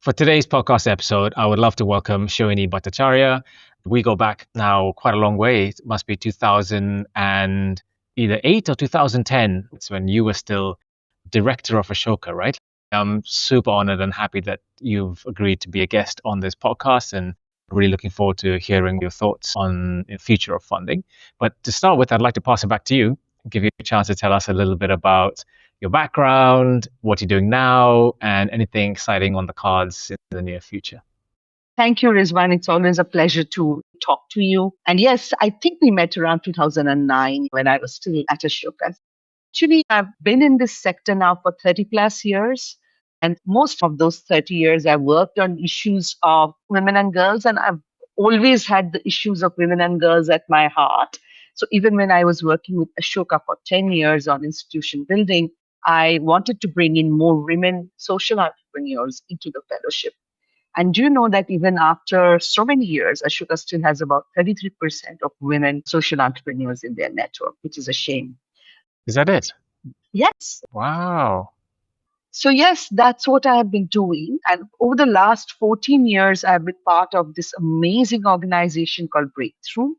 For today's podcast episode, I would love to welcome Sohini Bhattacharya. We go back now quite a long way. It must be 2000 and either 8 or 2010. It's when you were still director of Ashoka, right? I'm super honored and happy that you've agreed to be a guest on this podcast and really looking forward to hearing your thoughts on the future of funding. But to start with, I'd like to pass it back to you, give you a chance to tell us a little bit about your background, what you're doing now, and anything exciting on the cards in the near future. Thank you, Rizwan. It's always a pleasure to talk to you. And yes, I think we met around 2009 when I was still at Ashoka. Actually, I've been in this sector now for 30 plus years. And most of those 30 years, I worked on issues of women and girls, and I've always had the issues of women and girls at my heart. So even when I was working with Ashoka for 10 years on institution building, I wanted to bring in more women social entrepreneurs into the fellowship. And do you know that even after so many years, Ashoka still has about 33% of women social entrepreneurs in their network, which is a shame. Is that it? Yes. Wow. So, yes, that's what I have been doing. And over the last 14 years, I've been part of this amazing organization called Breakthrough,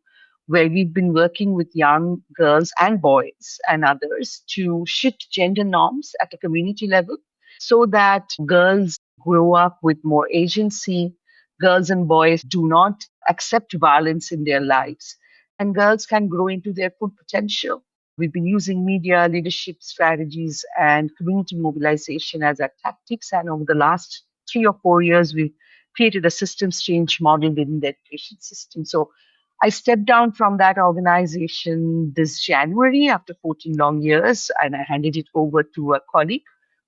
where we've been working with young girls and boys and others to shift gender norms at a community level so that girls grow up with more agency, girls and boys do not accept violence in their lives, and girls can grow into their full potential. We've been using media, leadership strategies, and community mobilization as our tactics. And over the last 3 or 4 years, we've created a systems change model within the education system. So I stepped down from that organization this January after 14 long years, and I handed it over to a colleague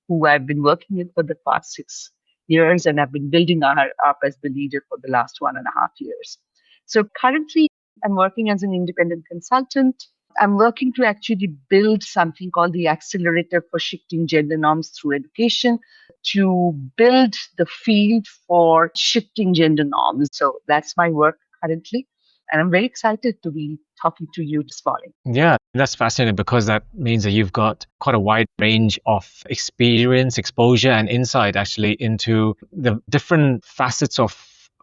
who I've been working with for the past 6 years, and I've been building her up as the leader for the last 1.5 years. So currently, I'm working as an independent consultant. I'm working to actually build something called the Accelerator for shifting gender norms through education to build the field for shifting gender norms. So that's my work currently. And I'm very excited to be talking to you this morning. Yeah, that's fascinating because that means that you've got quite a wide range of experience, exposure, and insight actually into the different facets of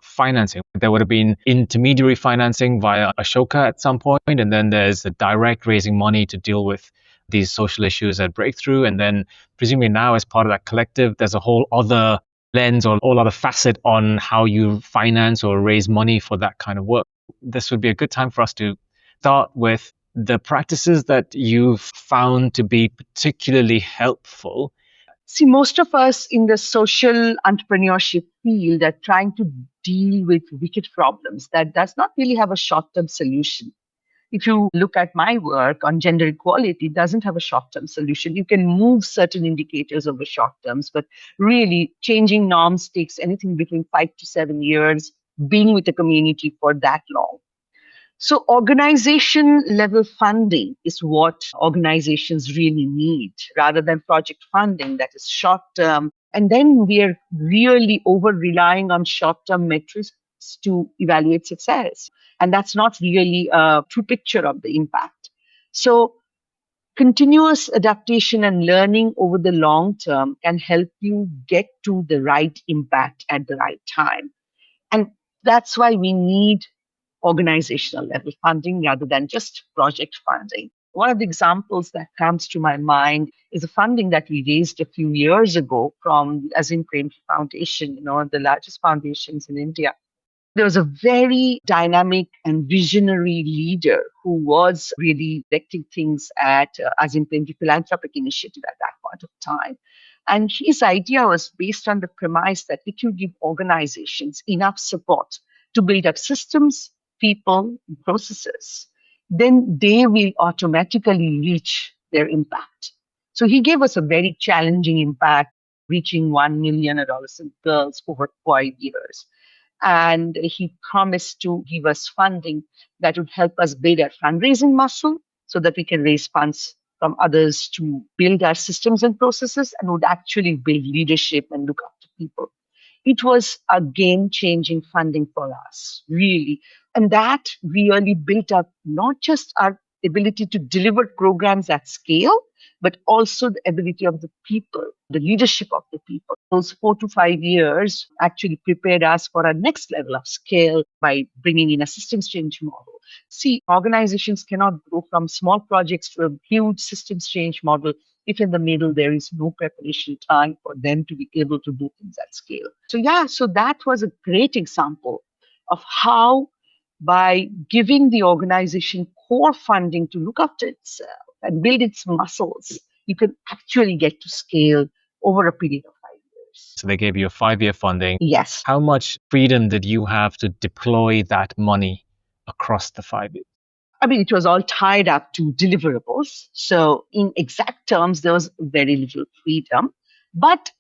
financing. There would have been intermediary financing via Ashoka at some point, and then there's the direct raising money to deal with these social issues at Breakthrough. And then presumably now, as part of that collective, there's a whole other lens or whole other facet on how you finance or raise money for that kind of work. This would be a good time for us to start with the practices that you've found to be particularly helpful. See, most of us in the social entrepreneurship field are trying to deal with wicked problems that does not really have a short-term solution. If you look at my work on gender equality, it doesn't have a short-term solution. You can move certain indicators over short terms, but really changing norms takes anything between 5 to 7 years, being with the community for that long. So, organization level funding is what organizations really need rather than project funding that is short term. And then we are really over relying on short term metrics to evaluate success. And that's not really a true picture of the impact. So, continuous adaptation and learning over the long term can help you get to the right impact at the right time. And that's why we need organizational level funding rather than just project funding. One of the examples that comes to my mind is a funding that we raised a few years ago from Azim Premji Foundation, one of the largest foundations in India. There was a very dynamic and visionary leader who was really directing things at Azim Premji Philanthropic Initiative at that point of time. And his idea was based on the premise that if you give organizations enough support to build up systems, people, and processes, then they will automatically reach their impact. So he gave us a very challenging impact, reaching 1 million adolescent girls over 5 years. And he promised to give us funding that would help us build our fundraising muscle so that we can raise funds from others to build our systems and processes and would actually build leadership and look after people. It was a game changing funding for us, really. And that really built up not just our ability to deliver programs at scale, but also the ability of the people, the leadership of the people. Those 4 to 5 years actually prepared us for our next level of scale by bringing in a systems change model. See, organizations cannot grow from small projects to a huge systems change model if in the middle there is no preparation time for them to be able to do things at scale. So, yeah, so that was a great example of how, by giving the organization core funding to look after itself and build its muscles, you can actually get to scale over a period of 5 years. So they gave you a 5-year funding. Yes. How much freedom did you have to deploy that money across the 5 years? I mean, it was all tied up to deliverables. So, in exact terms, there was very little freedom. But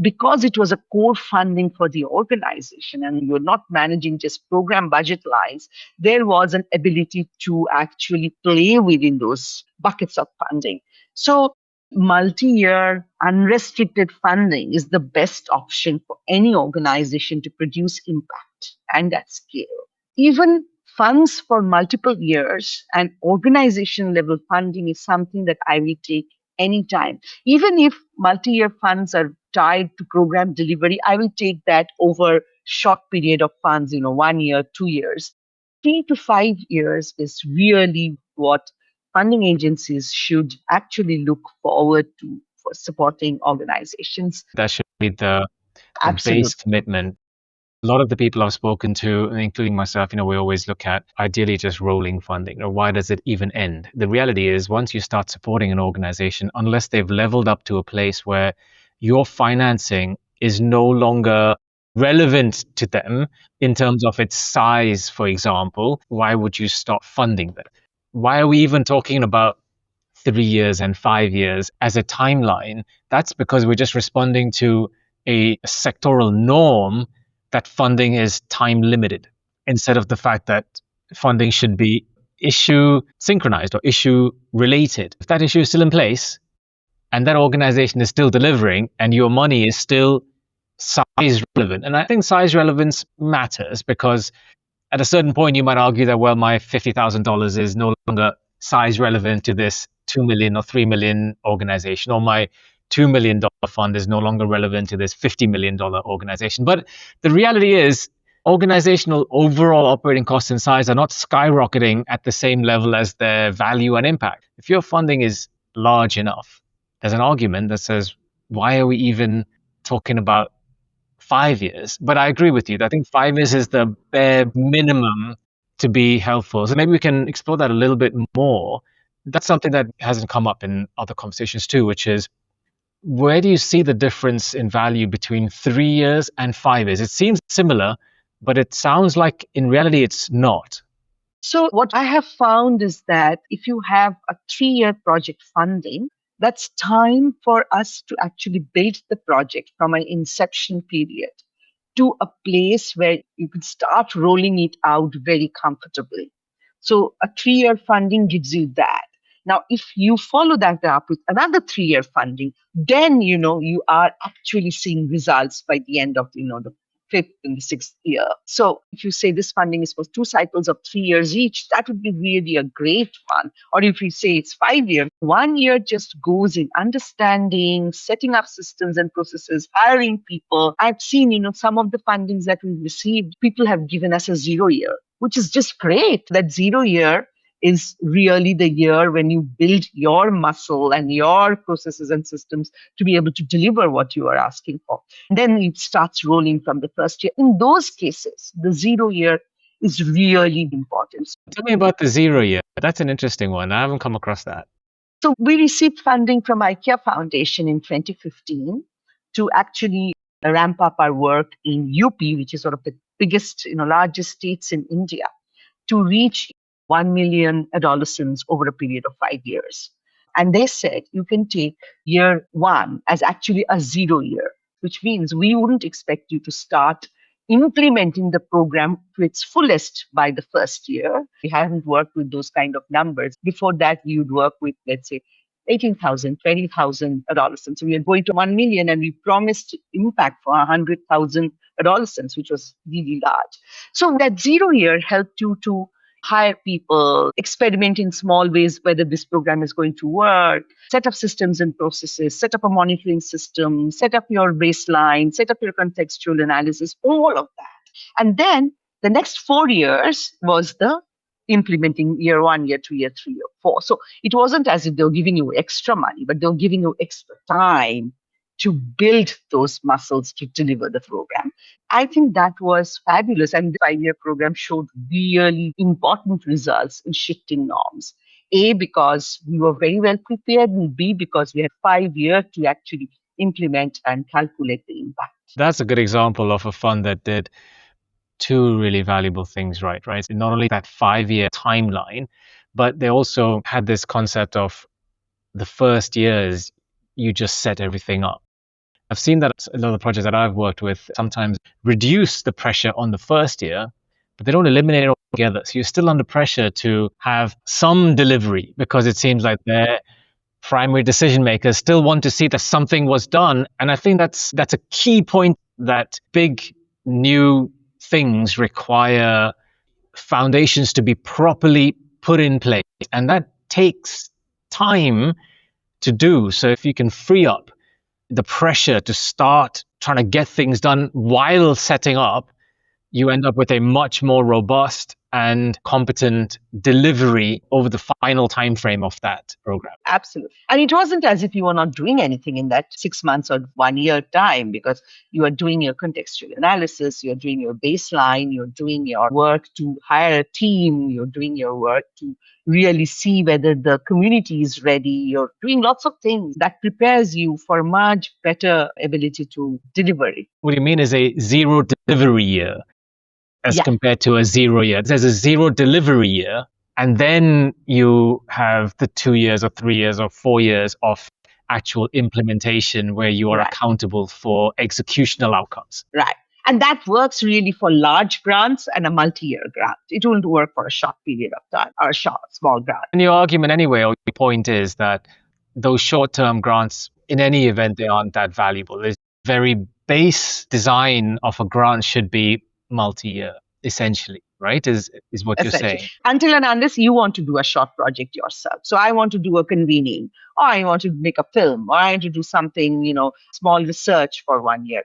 because it was a core funding for the organization and you're not managing just program budget lines, there was an ability to actually play within those buckets of funding. So, multi year unrestricted funding is the best option for any organization to produce impact and at scale. Even funds for multiple years and organization level funding is something that I will take anytime. Even if multi year funds are tied to program delivery, I will take that over short period of funds, 1 year, 2 years. 3 to 5 years is really what funding agencies should actually look forward to for supporting organizations. That should be the base Absolutely. commitment. A lot of the people I've spoken to, including myself, we always look at ideally just rolling funding, or why does it even end? The reality is, once you start supporting an organization, unless they've leveled up to a place where your financing is no longer relevant to them in terms of its size, for example, why would you stop funding them? Why are we even talking about 3 years and 5 years as a timeline? That's because we're just responding to a sectoral norm that funding is time limited instead of the fact that funding should be issue synchronized or issue related. If that issue is still in place and that organization is still delivering and your money is still size relevant, and I think size relevance matters because at a certain point, you might argue that, well, my $50,000 is no longer size relevant to this 2 million or 3 million organization, or my $2 million fund is no longer relevant to this $50 million organization. But the reality is, organizational overall operating costs and size are not skyrocketing at the same level as their value and impact. If your funding is large enough, there's an argument that says, why are we even talking about 5 years? But I agree with you. I think 5 years is the bare minimum to be helpful. So maybe we can explore that a little bit more. That's something that hasn't come up in other conversations too, which is, where do you see the difference in value between 3 years and 5 years? It seems similar, but it sounds like in reality it's not. So, what I have found is that if you have a 3 year project funding, that's time for us to actually build the project from an inception period to a place where you can start rolling it out very comfortably. So, a 3 year funding gives you that. Now, if you follow that up with another 3 year funding, then you are actually seeing results by the end of the fifth and the sixth year. So if you say this funding is for 2 cycles of 3 years each, that would be really a great one. Or if you say it's 5 years, 1 year just goes in understanding, setting up systems and processes, hiring people. I've seen, some of the fundings that we've received, people have given us a 0 year, which is just great. That 0 year is really the year when you build your muscle and your processes and systems to be able to deliver what you are asking for. Then it starts rolling from the first year. In those cases, the 0 year is really important. Tell me about the 0 year. That's an interesting one. I haven't come across that. So we received funding from IKEA Foundation in 2015 to actually ramp up our work in UP, which is one of the biggest, largest states in India, to reach 1 million adolescents over a period of 5 years. And they said you can take year one as actually a 0 year, which means we wouldn't expect you to start implementing the program to its fullest by the first year. We haven't worked with those kind of numbers. Before that, we would work with, let's say, 18,000, 20,000 adolescents. So we are going to 1 million and we promised impact for 100,000 adolescents, which was really large. So that 0 year helped you to hire people, experiment in small ways whether this program is going to work, set up systems and processes, set up a monitoring system, set up your baseline, set up your contextual analysis, all of that. And then the next 4 years was the implementing year one, year two, year three, year four. So it wasn't as if they were giving you extra money, but they were giving you extra time to build those muscles to deliver the program. I think that was fabulous. And the 5 year program showed really important results in shifting norms. A, because we were very well prepared, and B, because we had 5 years to actually implement and calculate the impact. That's a good example of a fund that did two really valuable things right? Not only that 5 year timeline, but they also had this concept of the first years, you just set everything up. I've seen that a lot of the projects that I've worked with sometimes reduce the pressure on the first year, but they don't eliminate it altogether. So you're still under pressure to have some delivery because it seems like their primary decision makers still want to see that something was done. And I think that's a key point, that big new things require foundations to be properly put in place. And that takes time to do. So if you can free up the pressure to start trying to get things done while setting up, you end up with a much more robust and competent delivery over the final time frame of that program. Absolutely. And it wasn't as if you were not doing anything in that 6 months or 1 year time, because you are doing your contextual analysis, you're doing your baseline, you're doing your work to hire a team, you're doing your work to really see whether the community is ready. You're doing lots of things that prepares you for a much better ability to deliver it. What you mean is a zero delivery year as compared to a 0 year. There's a zero delivery year, and then you have the 2 years or 3 years or 4 years of actual implementation where you are accountable for executional outcomes. Right. And that works really for large grants and a multi-year grant. It won't work for a short period of time or a small grant. And your argument anyway, or your point is that those short-term grants, in any event, they aren't that valuable. The very base design of a grant should be multi-year, essentially, right? Is what you're saying. Until and unless you want to do a short project yourself. So I want to do a convening, or I want to make a film, or I want to do something, small research for 1 year.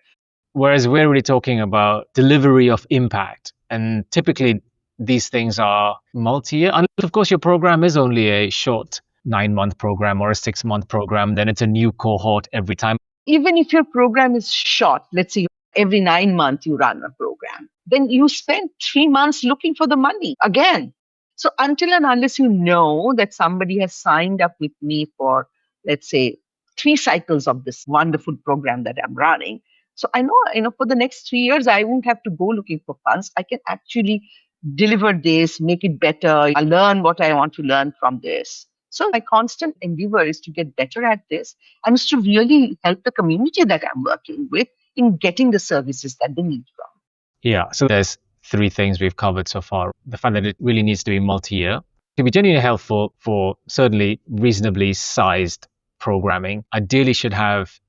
Whereas we're really talking about delivery of impact. And typically these things are multi-year. Unless, of course, your program is only a short 9-month program or a 6-month program, then it's a new cohort every time. Even if your program is short, let's say every 9 months you run a program, then you spend 3 months looking for the money again. So until and unless you know that somebody has signed up with me for, let's say, 3 cycles of this wonderful program that I'm running, so I know, for the next 3 years, I won't have to go looking for funds. I can actually deliver this, make it better. I learn what I want to learn from this. So my constant endeavor is to get better at this, and is to really help the community that I'm working with in getting the services that they need from. Yeah, so there's 3 things we've covered so far. The fact that it really needs to be multi-year. It can be genuinely helpful for certainly reasonably sized programming. Ideally should have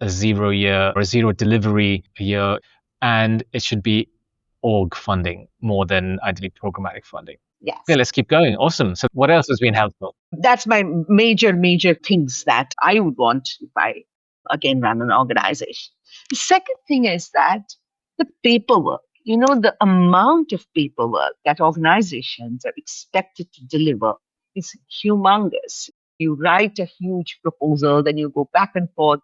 a 0 year or a 0 delivery year, and it should be org funding more than ideally programmatic funding. Yes. Okay, let's keep going. Awesome. So what else has been helpful? That's my major things that I would want if I, again, run an organization. The second thing is that the paperwork, the amount of paperwork that organizations are expected to deliver is humongous. You write a huge proposal, then you go back and forth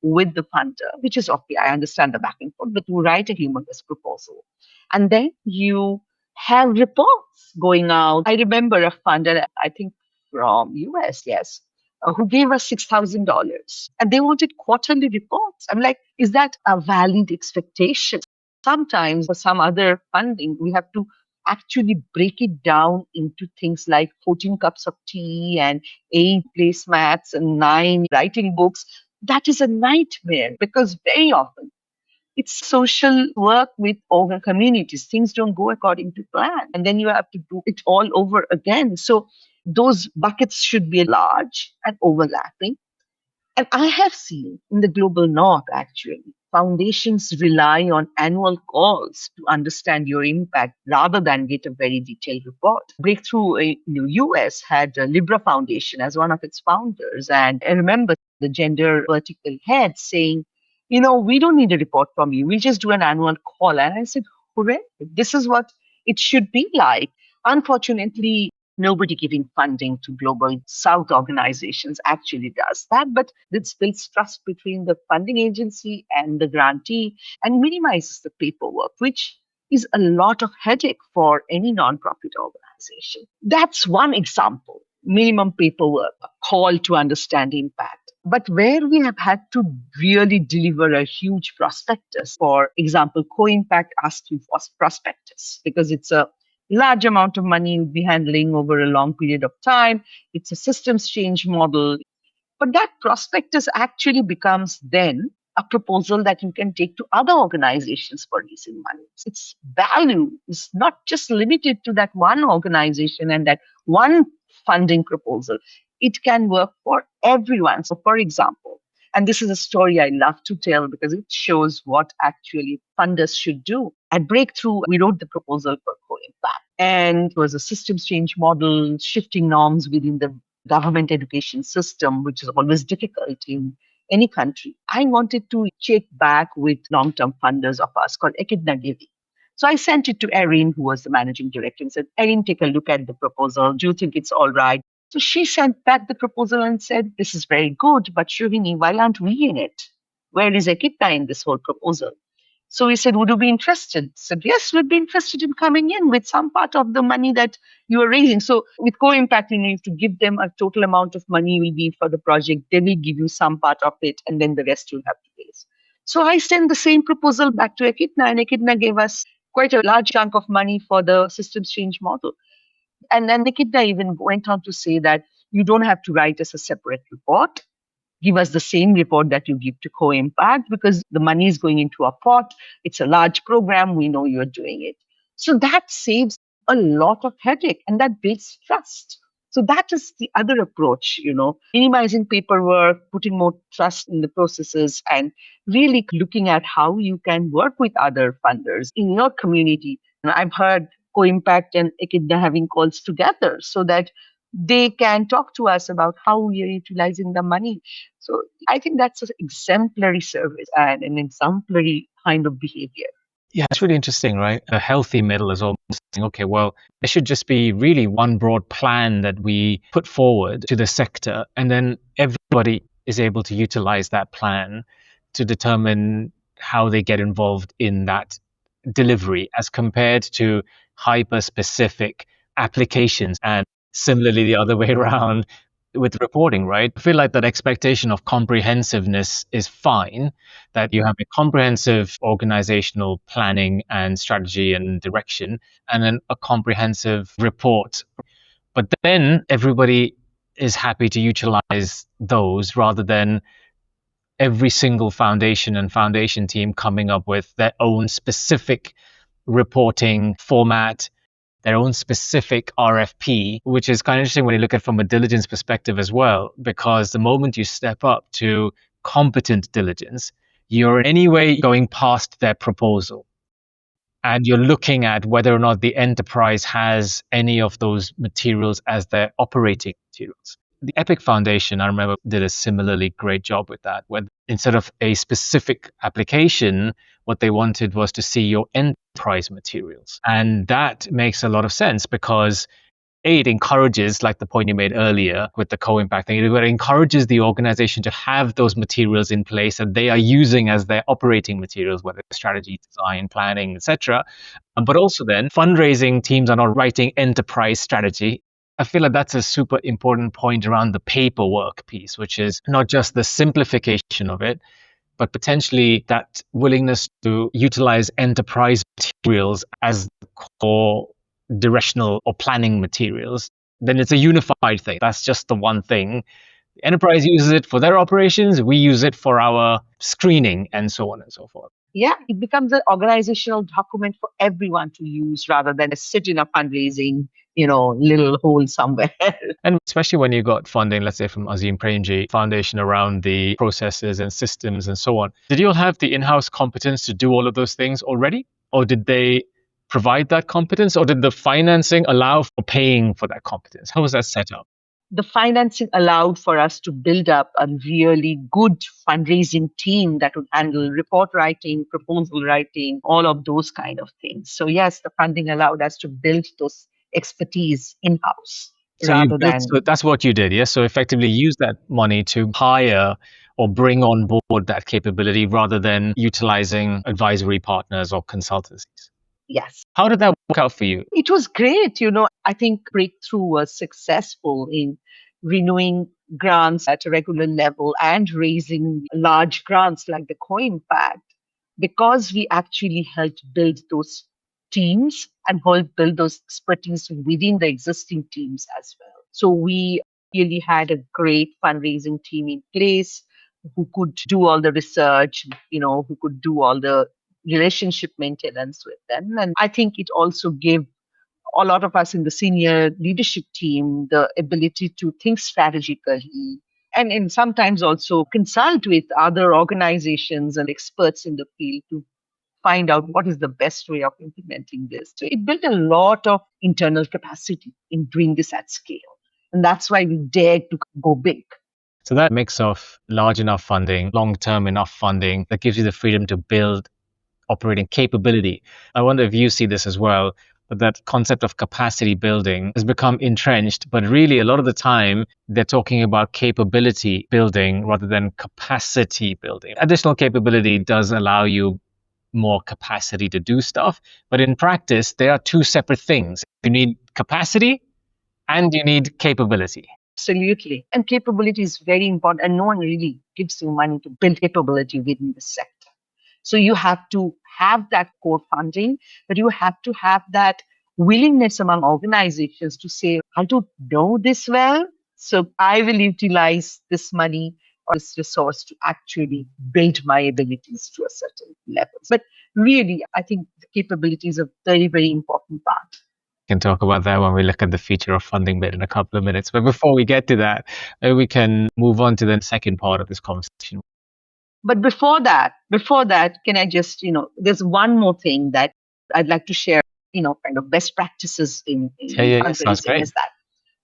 with the funder, which is okay. I understand the back and forth, but you write a humongous proposal. And then you have reports going out. I remember a funder, I think from US, yes, who gave us $6,000, and they wanted quarterly reports. I'm like, is that a valid expectation? Sometimes for some other funding, we have to actually break it down into things like 14 cups of tea and 8 placemats and 9 writing books. That is a nightmare, because very often it's social work with organ communities. Things don't go according to plan, and then you have to do it all over again. So those buckets should be large and overlapping. And I have seen in the global north, actually, foundations rely on annual calls to understand your impact rather than get a very detailed report. Breakthrough in the US had Libra Foundation as one of its founders. And I remember the gender vertical head saying, we don't need a report from you. We'll just do an annual call. And I said, hooray, this is what it should be like. Unfortunately, nobody giving funding to global south organizations actually does that, but this builds trust between the funding agency and the grantee and minimizes the paperwork, which is a lot of headache for any nonprofit organization. That's one example. Minimum paperwork, a call to understand impact. But where we have had to really deliver a huge prospectus, for example, Co-Impact asked you for prospectus because it's a large amount of money you'll be handling over a long period of time. It's a systems change model. But that prospectus actually becomes then a proposal that you can take to other organizations for raising money. Its value is not just limited to that one organization and that one funding proposal. It can work for everyone. So, for example, and this is a story I love to tell because it shows what actually funders should do. At Breakthrough, we wrote the proposal for Co-Impact, and it was a systems change model, shifting norms within the government education system, which is always difficult in any country. I wanted to check back with long-term funders of ours called Echidna Devi. So I sent it to Erin, who was the managing director, and said, Erin, take a look at the proposal. Do you think it's all right? So she sent back the proposal and said, this is very good, but Sohini, why aren't we in it? Where is Echidna in this whole proposal? So we said, would you be interested? He said, yes, we'd be interested in coming in with some part of the money that you are raising. So with Co-Impact, you need to give them a total amount of money will be for the project. They will give you some part of it, and then the rest you'll have to raise. So I sent the same proposal back to Echidna, and Echidna gave us quite a large chunk of money for the systems change model. And then Echidna even went on to say that you don't have to write us a separate report. Give us the same report that you give to Co-Impact because the money is going into a pot. It's a large program. We know you're doing it. So that saves a lot of headache and that builds trust. So that is the other approach, minimizing paperwork, putting more trust in the processes, and really looking at how you can work with other funders in your community. And I've heard Co-Impact and Echidna having calls together so that they can talk to us about how we are utilizing the money. So I think that's an exemplary service and an exemplary kind of behavior. Yeah, it's really interesting, right? A healthy middle is almost saying, okay, well, there should just be really one broad plan that we put forward to the sector, and then everybody is able to utilize that plan to determine how they get involved in that delivery as compared to hyper specific applications. And similarly, the other way around with reporting, right? I feel like that expectation of comprehensiveness is fine, that you have a comprehensive organizational planning and strategy and direction, and then a comprehensive report. But then everybody is happy to utilize those rather than every single foundation and foundation team coming up with their own specific reporting format, their own specific RFP, which is kind of interesting when you look at it from a diligence perspective as well, because the moment you step up to competent diligence, you're in any way going past their proposal. And you're looking at whether or not the enterprise has any of those materials as their operating materials. The Epic Foundation, I remember, did a similarly great job with that, where instead of a specific application, what they wanted was to see your enterprise materials. And that makes a lot of sense because it encourages, like the point you made earlier with the co-impact thing, it encourages the organization to have those materials in place that they are using as their operating materials, whether it's strategy, design, planning, etc. But also then fundraising teams are not writing enterprise strategy. I feel like that's a super important point around the paperwork piece, which is not just the simplification of it, but potentially that willingness to utilize enterprise materials as the core directional or planning materials. Then it's a unified thing. That's just the one thing. The enterprise uses it for their operations. We use it for our screening and so on and so forth. Yeah, it becomes an organizational document for everyone to use rather than sit in a fundraising little hole somewhere. And especially when you got funding, let's say from Azim Premji Foundation around the processes and systems and so on, did you all have the in-house competence to do all of those things already? Or did they provide that competence? Or did the financing allow for paying for that competence? How was that set up? The financing allowed for us to build up a really good fundraising team that would handle report writing, proposal writing, all of those kind of things. So yes, the funding allowed us to build those expertise in-house So you rather built, than, so that's what you did, yes? So effectively use that money to hire or bring on board that capability rather than utilizing advisory partners or consultancies. yes. How did that work out for you? It was great. I think Breakthrough was successful in renewing grants at a regular level and raising large grants like the Co-Impact because we actually helped build those teams and helped build those expertise within the existing teams as well. So we really had a great fundraising team in place who could do all the research, who could do all the relationship maintenance with them. And I think it also gave a lot of us in the senior leadership team the ability to think strategically and sometimes also consult with other organizations and experts in the field to find out what is the best way of implementing this. So it built a lot of internal capacity in doing this at scale. And that's why we dared to go big. So that mix of large enough funding, long-term enough funding that gives you the freedom to build operating capability. I wonder if you see this as well, but that concept of capacity building has become entrenched, but really a lot of the time they're talking about capability building rather than capacity building. Additional capability does allow you more capacity to do stuff, but in practice, they are two separate things. You need capacity and you need capability. Absolutely. And capability is very important. And no one really gives you money to build capability within the sector. So you have to have that core funding, but you have to have that willingness among organizations to say, I don't know this well, so I will utilize this money or this resource to actually build my abilities to a certain level. But really, I think the capability is a very, very important part. Can talk about that when we look at the feature of funding bit in a couple of minutes. But before we get to that, maybe we can move on to the second part of this conversation. But before that, can I just, there's one more thing that I'd like to share, kind of best practices in Yeah, sounds fundraising great. is that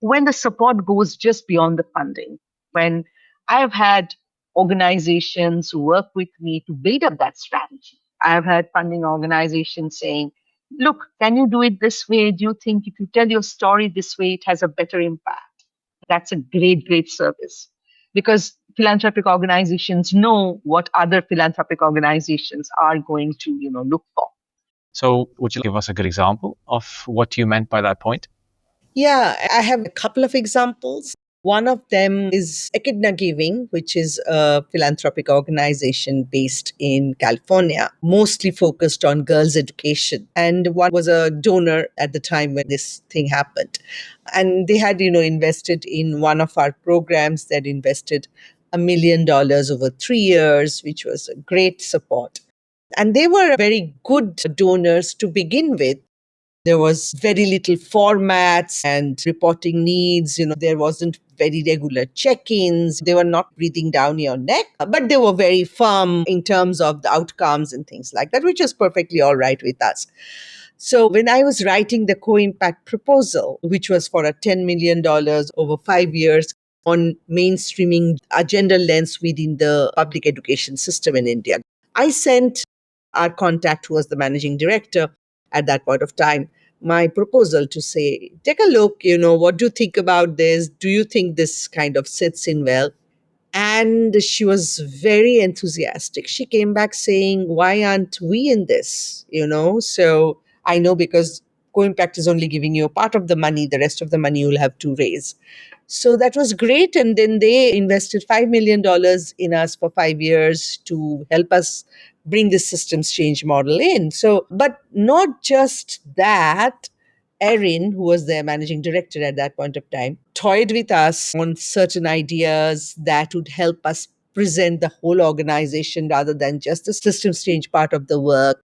when the support goes just beyond the funding, when I've had organizations work with me to build up that strategy, I've had funding organizations saying, look, can you do it this way? Do you think if you tell your story this way, it has a better impact? That's a great, great service because philanthropic organizations know what other philanthropic organizations are going to, look for. So, would you give us a good example of what you meant by that point? Yeah, I have a couple of examples. One of them is Echidna Giving, which is a philanthropic organization based in California, mostly focused on girls' education. And one was a donor at the time when this thing happened. And they had, invested in one of our programs that invested $1 million over 3 years, which was a great support. And they were very good donors to begin with. There was very little formats and reporting needs. There wasn't very regular check-ins. They were not breathing down your neck, but they were very firm in terms of the outcomes and things like that, which is perfectly all right with us. So when I was writing the co-impact proposal, which was for a $10 million over 5 years on mainstreaming a gender lens within the public education system in India, I sent our contact, who was the managing director at that point of time, my proposal to say, take a look, what do you think about this? Do you think this kind of sits in well? And she was very enthusiastic. She came back saying, why aren't we in this? So I know because Co-Impact is only giving you a part of the money, the rest of the money you'll have to raise. So that was great. And then they invested $5 million in us for 5 years to help us bring this systems change model in. So, but not just that, Erin, who was their managing director at that point of time, toyed with us on certain ideas that would help us present the whole organization rather than just the systems change part of the work,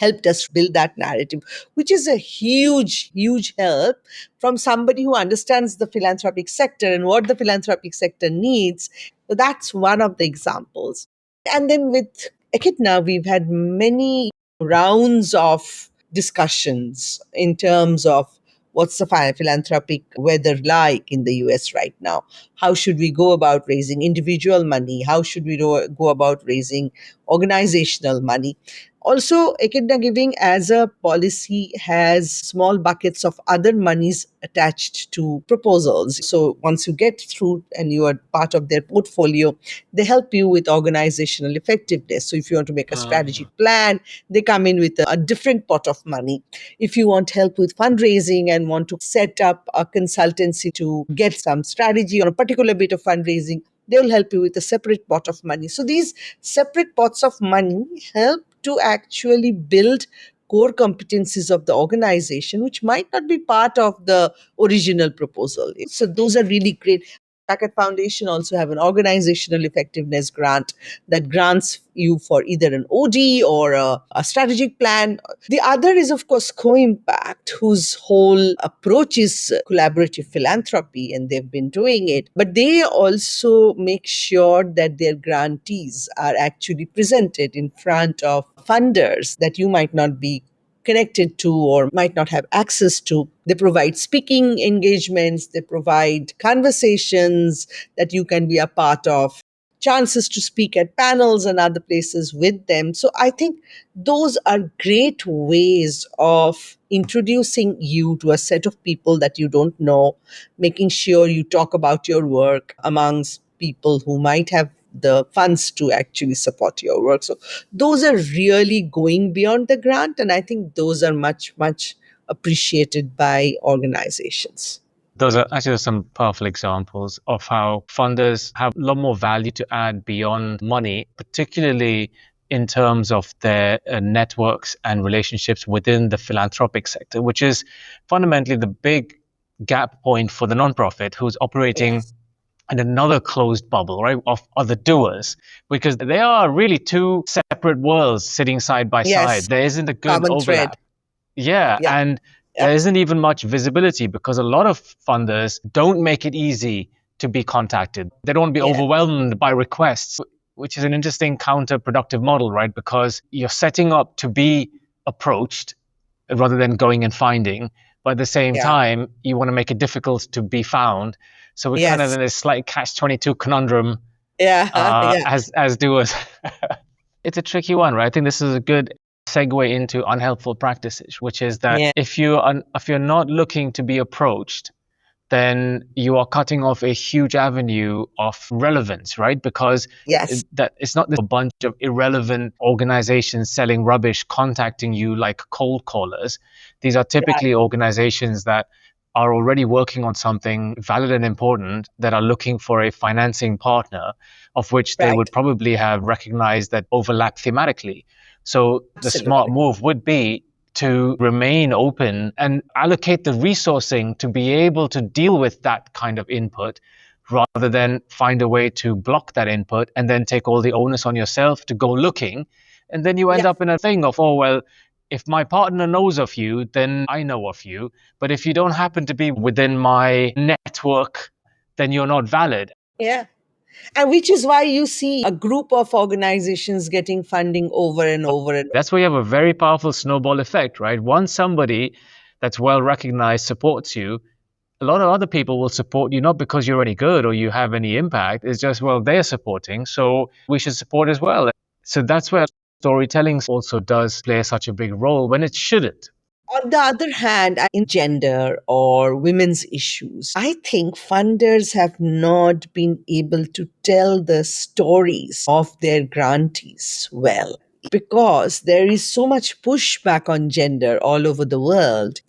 helped us build that narrative, which is a huge, huge help from somebody who understands the philanthropic sector and what the philanthropic sector needs. So that's one of the examples. And then with Echidna, we've had many rounds of discussions in terms of what's the philanthropic weather like in the US right now? How should we go about raising individual money? How should we go about raising organizational money? Also, Echidna Giving as a policy has small buckets of other monies attached to proposals. So once you get through and you are part of their portfolio, they help you with organizational effectiveness. So if you want to make a strategic plan, they come in with a different pot of money. If you want help with fundraising and want to set up a consultancy to get some strategy on a particular bit of fundraising, they'll help you with a separate pot of money. So these separate pots of money help to actually build core competencies of the organization, which might not be part of the original proposal. So those are really great. Packet Foundation also have an organizational effectiveness grant that grants you for either an OD or a strategic plan. The other is, of course, Co-Impact, whose whole approach is collaborative philanthropy, and they've been doing it. But they also make sure that their grantees are actually presented in front of funders that you might not be connected to or might not have access to. They provide speaking engagements, they provide conversations that you can be a part of, chances to speak at panels and other places with them. So I think those are great ways of introducing you to a set of people that you don't know, making sure you talk about your work amongst people who might have the funds to actually support your work. So those are really going beyond the grant. And I think those are much, much appreciated by organizations. Those are actually some powerful examples of how funders have a lot more value to add beyond money, particularly in terms of their networks and relationships within the philanthropic sector, which is fundamentally the big gap point for the nonprofit who's operating Yes. in another closed bubble, right, of other doers, because they are really two separate worlds sitting side by Yes. side. There isn't a good Common thread. overlap. Yeah, Yeah. and Yeah. there isn't even much visibility because a lot of funders don't make it easy to be contacted. They don't want to be Yeah. overwhelmed by requests, which is an interesting counterproductive model, right? Because you're setting up to be approached rather than going and finding. But at the same Yeah. time, you want to make it difficult to be found. So we're kind of Yes. in this slight catch-22 conundrum Yeah. Yeah. as doers. It's a tricky one, right? I think this is a good segue into unhelpful practices, which is that Yeah. if you're not looking to be approached, then you are cutting off a huge avenue of relevance, right? Because Yes. that it's not a bunch of irrelevant organizations selling rubbish contacting you like cold callers. These are Right. typically organizations that are already working on something valid and important that are looking for a financing partner of which they Right. would probably have recognized that overlap thematically. So the smart Absolutely. move would be to remain open and allocate the resourcing to be able to deal with that kind of input rather than find a way to block that input and then take all the onus on yourself to go looking. And then you end Yeah. up in a thing of, oh, well, if my partner knows of you, then I know of you. But if you don't happen to be within my network, then you're not valid. Yeah. And which is why you see a group of organizations getting funding over and over and over. That's where you have a very powerful snowball effect, right? Once somebody that's well recognized supports you, a lot of other people will support you not because you're any good or you have any impact. It's just, well, they're supporting, so we should support as well. So that's where storytelling also does play such a big role when it shouldn't. On the other hand, in gender or women's issues, I think funders have not been able to tell the stories of their grantees well because there is so much pushback on gender all over the world.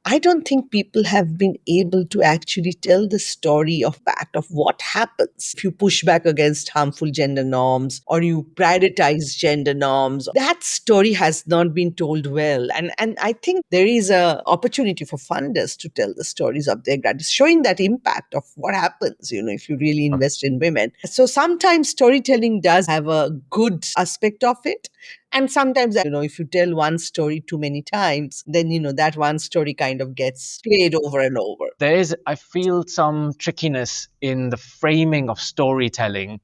I don't think people have been able to actually tell the story of fact of what happens if you push back against harmful gender norms or you prioritize gender norms. That story has not been told well. And I think there is a opportunity for funders to tell the stories of their graduates, showing that impact of what happens, if you really invest in women. So sometimes storytelling does have a good aspect of it. And sometimes, if you tell one story too many times, then, that one story kind of gets played over and over. There is, I feel, some trickiness in the framing of storytelling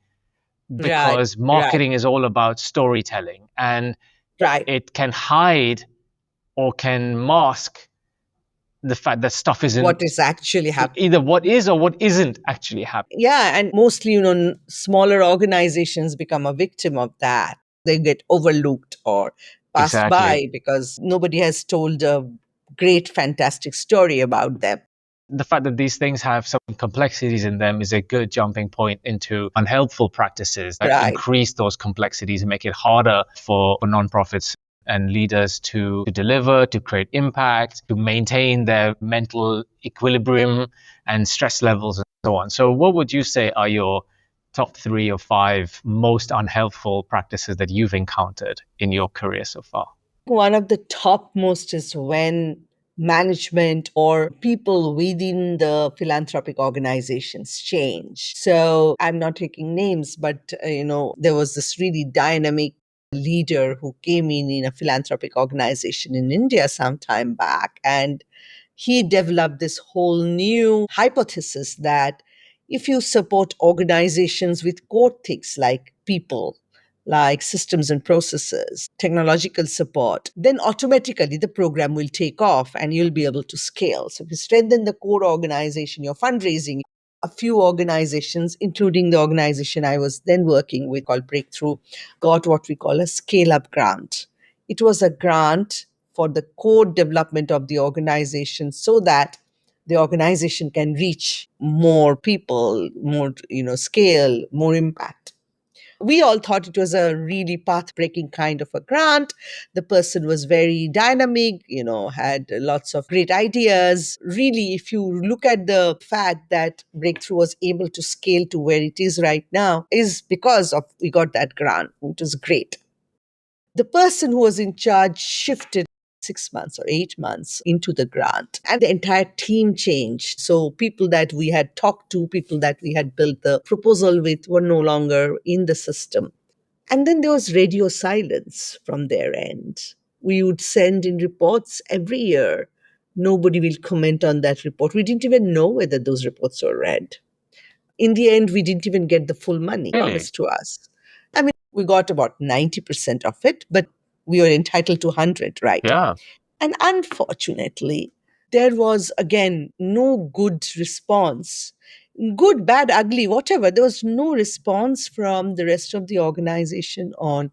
Right, because right, marketing is all about storytelling, and right. it can hide or can mask the fact that stuff What isn't is actually happening? either what is or what isn't actually happening. Yeah, and mostly, smaller organizations become a victim of that. They get overlooked or passed Exactly. by because nobody has told a great, fantastic story about them. The fact that these things have some complexities in them is a good jumping point into unhelpful practices that Right. increase those complexities and make it harder for nonprofits and leaders to deliver, to create impact, to maintain their mental equilibrium and stress levels and so on. So, what would you say are your top 3 or 5 most unhelpful practices that you've encountered in your career so far? One of the topmost is when management or people within the philanthropic organizations change. So I'm not taking names, but there was this really dynamic leader who came in a philanthropic organization in India some time back, and he developed this whole new hypothesis that if you support organizations with core things like people, like systems and processes, technological support, then automatically the program will take off and you'll be able to scale. So if you strengthen the core organization, your fundraising, a few organizations, including the organization I was then working with called Breakthrough, got what we call a scale up grant. It was a grant for the core development of the organization so that the organization can reach more people, more, scale, more impact. We all thought it was a really path breaking kind of a grant. The person was very dynamic, had lots of great ideas. Really, if you look at the fact that Breakthrough was able to scale to where it is right now, is because of we got that grant, which was great. The person who was in charge shifted 6 months or 8 months into the grant, and the entire team changed. So, people that we had talked to, people that we had built the proposal with, were no longer in the system. And then there was radio silence from their end. We would send in reports every year. Nobody will comment on that report. We didn't even know whether those reports were read. In the end, we didn't even get the full money Really? promised to us. I mean, we got about 90% of it, but we were entitled to 100, right? Yeah. And unfortunately, there was again no good response. Good, bad, ugly, whatever. There was no response from the rest of the organization on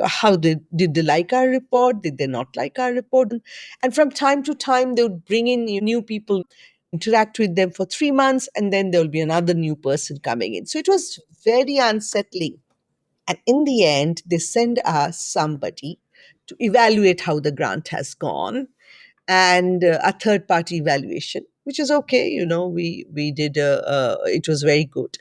how did they like our report, did they not like our report. And from time to time they would bring in new people, interact with them for 3 months, and then there will be another new person coming in. So it was very unsettling. And in the end, they send us somebody to evaluate how the grant has gone, and a third party evaluation, which is okay. We did it was very good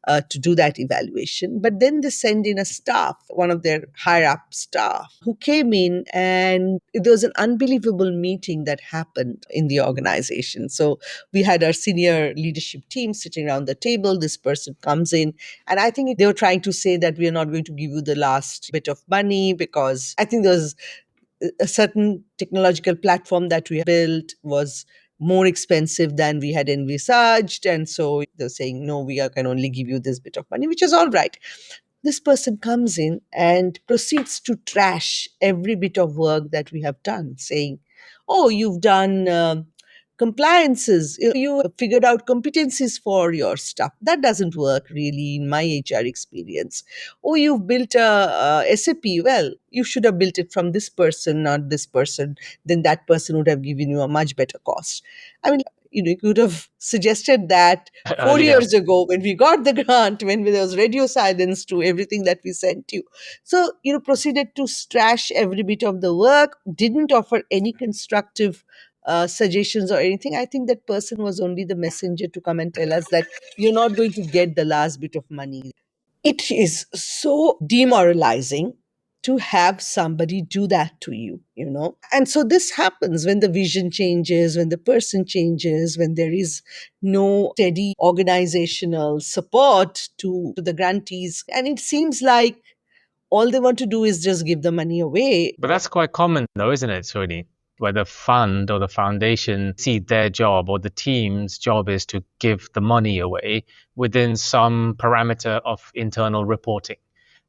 to do that evaluation. But then they send in a staff, one of their higher up staff, who came in, and there was an unbelievable meeting that happened in the organization. So we had our senior leadership team sitting around the table. This person comes in, and I think they were trying to say that we are not going to give you the last bit of money, because I think there was a certain technological platform that we built was more expensive than we had envisaged. And so they're saying, no, can only give you this bit of money, which is all right. This person comes in and proceeds to trash every bit of work that we have done, saying, oh, you've done compliances, you figured out competencies for your stuff. That doesn't work really in my HR experience. Oh, you've built a SAP. Well, you should have built it from this person, not this person. Then that person would have given you a much better cost. I mean, you could have suggested that four Earlier. years ago when we got the grant, when there was radio silence to everything that we sent you. So, proceeded to trash every bit of the work, didn't offer any constructive suggestions or anything. I think that person was only the messenger to come and tell us that you're not going to get the last bit of money. It is so demoralizing to have somebody do that to you. And so this happens when the vision changes, when the person changes, when there is no steady organizational support to the grantees. And it seems like All they want to do is just give the money away. But that's quite common, though, isn't it, Sohini? Where the fund or the foundation see their job or the team's job is to give the money away within some parameter of internal reporting.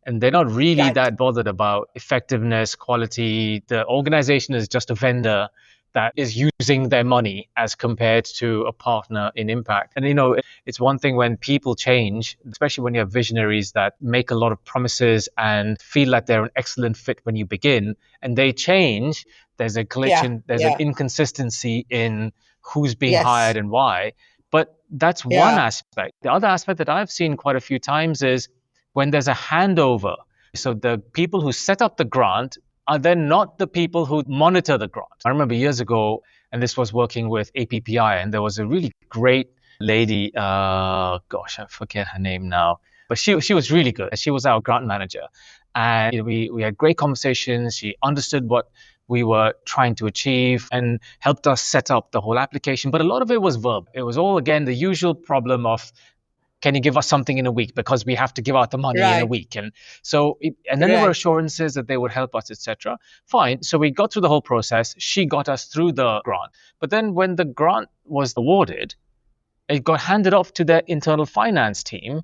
And they're not really Right. that bothered about effectiveness, quality. The organization is just a vendor that is using their money as compared to a partner in impact. And it's one thing when people change, especially when you have visionaries that make a lot of promises and feel like they're an excellent fit when you begin, and they change. There's a glitch Yeah. and there's an Yeah. inconsistency in who's being hired Yes. and why. But that's one Yeah. aspect. The other aspect that I've seen quite a few times is when there's a handover. So the people who set up the grant are then not the people who monitor the grant. I remember years ago, and this was working with APPI, and there was a really great lady. Gosh, I forget her name now, but she was really good. She was our grant manager, and we had great conversations. She understood what we were trying to achieve and helped us set up the whole application. But a lot of it was verb. It was all again the usual problem of, can you give us something in a week, because we have to give out the money in a Right. week. And so and then there were Right. assurances that they would help us, etc. Fine, so we got through the whole process. She got us through the grant, but then when the grant was awarded, it got handed off to their internal finance team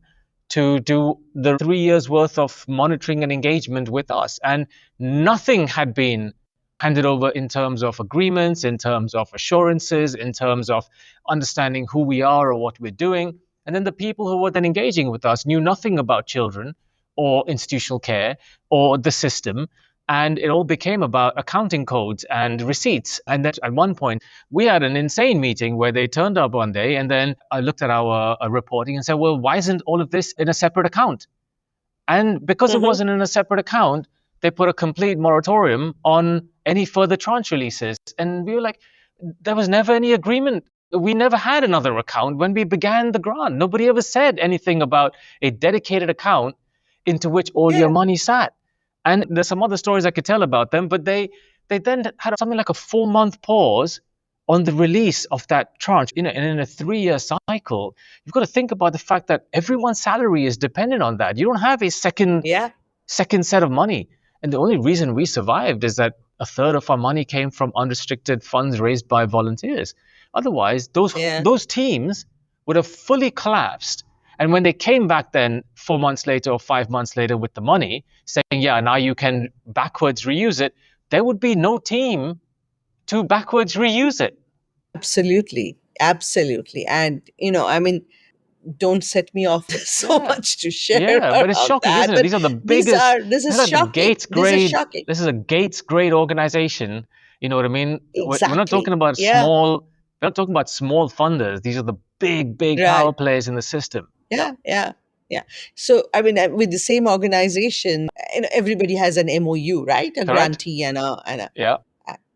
to do the 3 years worth of monitoring and engagement with us. And nothing had been handed over in terms of agreements, in terms of assurances, in terms of understanding who we are or what we're doing. And then the people who were then engaging with us knew nothing about children or institutional care or the system. And it all became about accounting codes and receipts. And then at one point, we had an insane meeting where they turned up one day, and then I looked at our reporting and said, well, why isn't all of this in a separate account? And because it Mm-hmm. wasn't in a separate account, they put a complete moratorium on any further tranche releases. And we were like, there was never any agreement. We never had another account when we began the grant. Nobody ever said anything about a dedicated account into which all your Yeah. money sat. And there's some other stories I could tell about them, but they then had something like a 4 month pause on the release of that tranche. And in a 3 year cycle, you've got to think about the fact that everyone's salary is dependent on that. You don't have a Yeah. second set of money. And the only reason we survived is that a third of our money came from unrestricted funds raised by volunteers. Otherwise, Yeah. those teams would have fully collapsed. And when they came back then 4 months later or 5 months later with the money, saying, yeah, now you can backwards reuse it, there would be no team to backwards reuse it. Absolutely. Absolutely. And, I mean, don't set me off. There's so Yeah. much to share Yeah, but it's around shocking, that. isn't it? But These are the biggest, this this is is like the shocking. Gates This is grade, shocking. this is a Gates grade organization. You know what I mean? We're not talking Exactly. about Yeah. we're not talking about small funders. These are the big power Right. players in the system. Yeah. Yeah. Yeah. Yeah. So, I mean, with the same organization, everybody has an MOU, right? A Correct? grantee Yeah.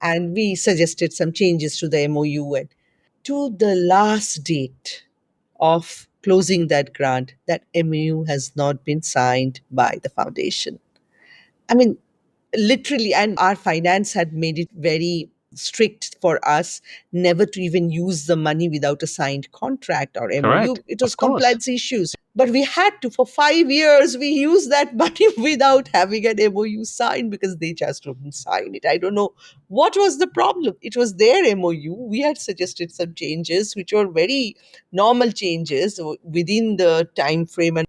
and we suggested some changes to the MOU, and to the last date of closing that grant, that MOU has not been signed by the foundation. I mean, literally, and our finance had made it very strict for us never to even use the money without a signed contract or MOU. Correct. It was Of course. compliance issues. But we had to, for 5 years, we used that money without having an MOU signed because they just wouldn't sign it. I don't know what was the problem. It was their MOU. We had suggested some changes, which were very normal changes within the time frame. And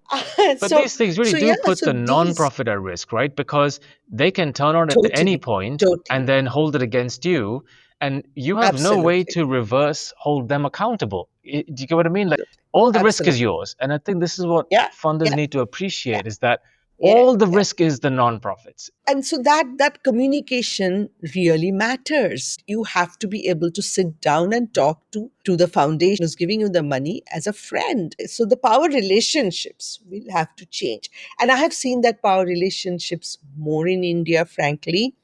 But these things really so do yeah, put so the these non-profit at risk, right? Because they can turn on it at any totally, point and totally, then hold it against you, and you have no way absolutely. to reverse hold them accountable. Do you get what I mean? Like, all the risk is Absolutely. yours, and I think this is what Yeah, funders yeah, need to yeah, appreciate: is that yeah, all the yeah. risk is the non-profits. And so that communication really matters. You have to be able to sit down and talk to the foundation who's giving you the money as a friend. So the power relationships will have to change. And I have seen that power relationships more in India, frankly.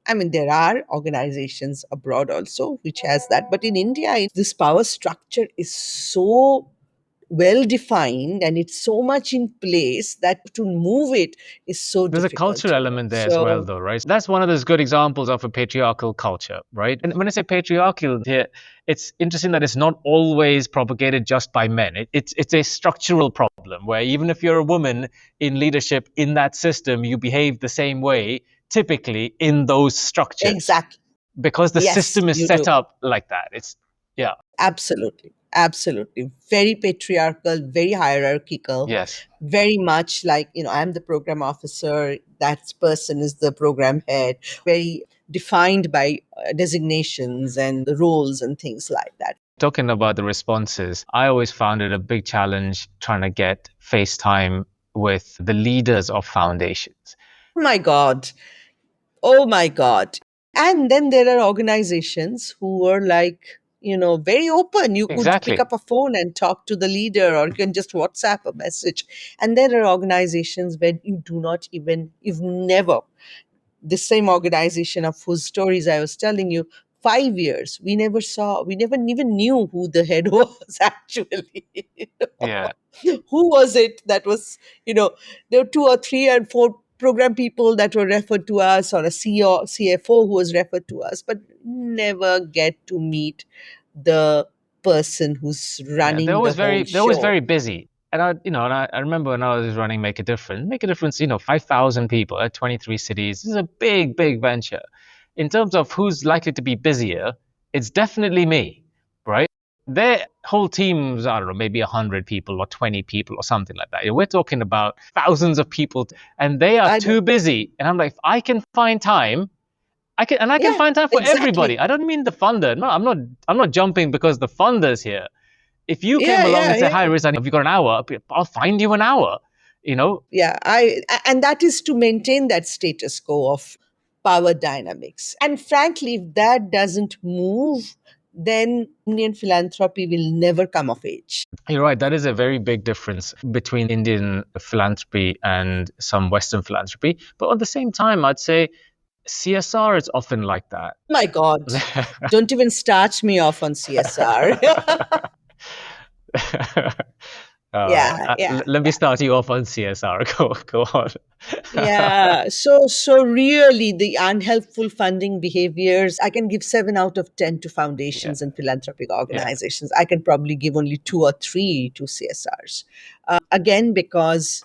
I mean, there are organizations abroad also which has that, but in India, this power structure is so well defined and it's so much in place that to move it is so There's a difficult, cultural element there as well, So, though, right? That's one of those good examples of a patriarchal culture, right? And when I say patriarchal here, it's interesting that it's not always propagated just by men. It's a structural problem where even if you're a woman in leadership in that system, you behave the same way, typically in those structures, exactly. because the Yes, system is you set do. up like that. It's, yeah, Absolutely. Absolutely. Very patriarchal, very hierarchical, yes. very much like, I'm the program officer, that person is the program head, very defined by designations and the roles and things like that. Talking about the responses, I always found it a big challenge trying to get FaceTime with the leaders of foundations. Oh my God. Oh my God. And then there are organizations who were like, very open. You could pick Exactly. up a phone and talk to the leader, or you can just WhatsApp a message. And there are organizations where you've never, the same organization of whose stories I was telling you, 5 years, we never even knew who the head was actually. Yeah. Who was it that was, there were two or three and four program people that were referred to us, or a CEO, CFO who was referred to us, but never get to meet the person who's Yeah, running the whole they're always show. very busy. And I remember when I was running Make a Difference. Make a Difference, 5,000 people at 23 cities. This is a big, big venture. In terms of who's likely to be busier, it's definitely me, right? Their whole teams, I don't know, maybe 100 people or 20 people or something like that. We're talking about thousands of people, and they are I know. too busy. And I'm like, if I can find time, I can Yeah, find time for everybody. exactly. I don't mean the funder. No, I'm not jumping because the funder's here. If you came Yeah, along yeah, and said, yeah. "Hi, Rizan, have you got an hour?" I'll find you an hour. You know, Yeah, and that is to maintain that status quo of power dynamics. And frankly, if that doesn't move, then Indian philanthropy will never come of age. you're right. That is a very big difference between Indian philanthropy and some Western philanthropy. But at the same time, I'd say CSR is often like that. My God, don't even start me off on CSR. All right. Yeah, yeah. Let me start you off on CSR. Go on. Yeah. So really the unhelpful funding behaviors, I can give 7 out of 10 to Yeah. foundations and philanthropic Yeah. organizations. I can probably give only 2 or 3 to CSRs. Again, because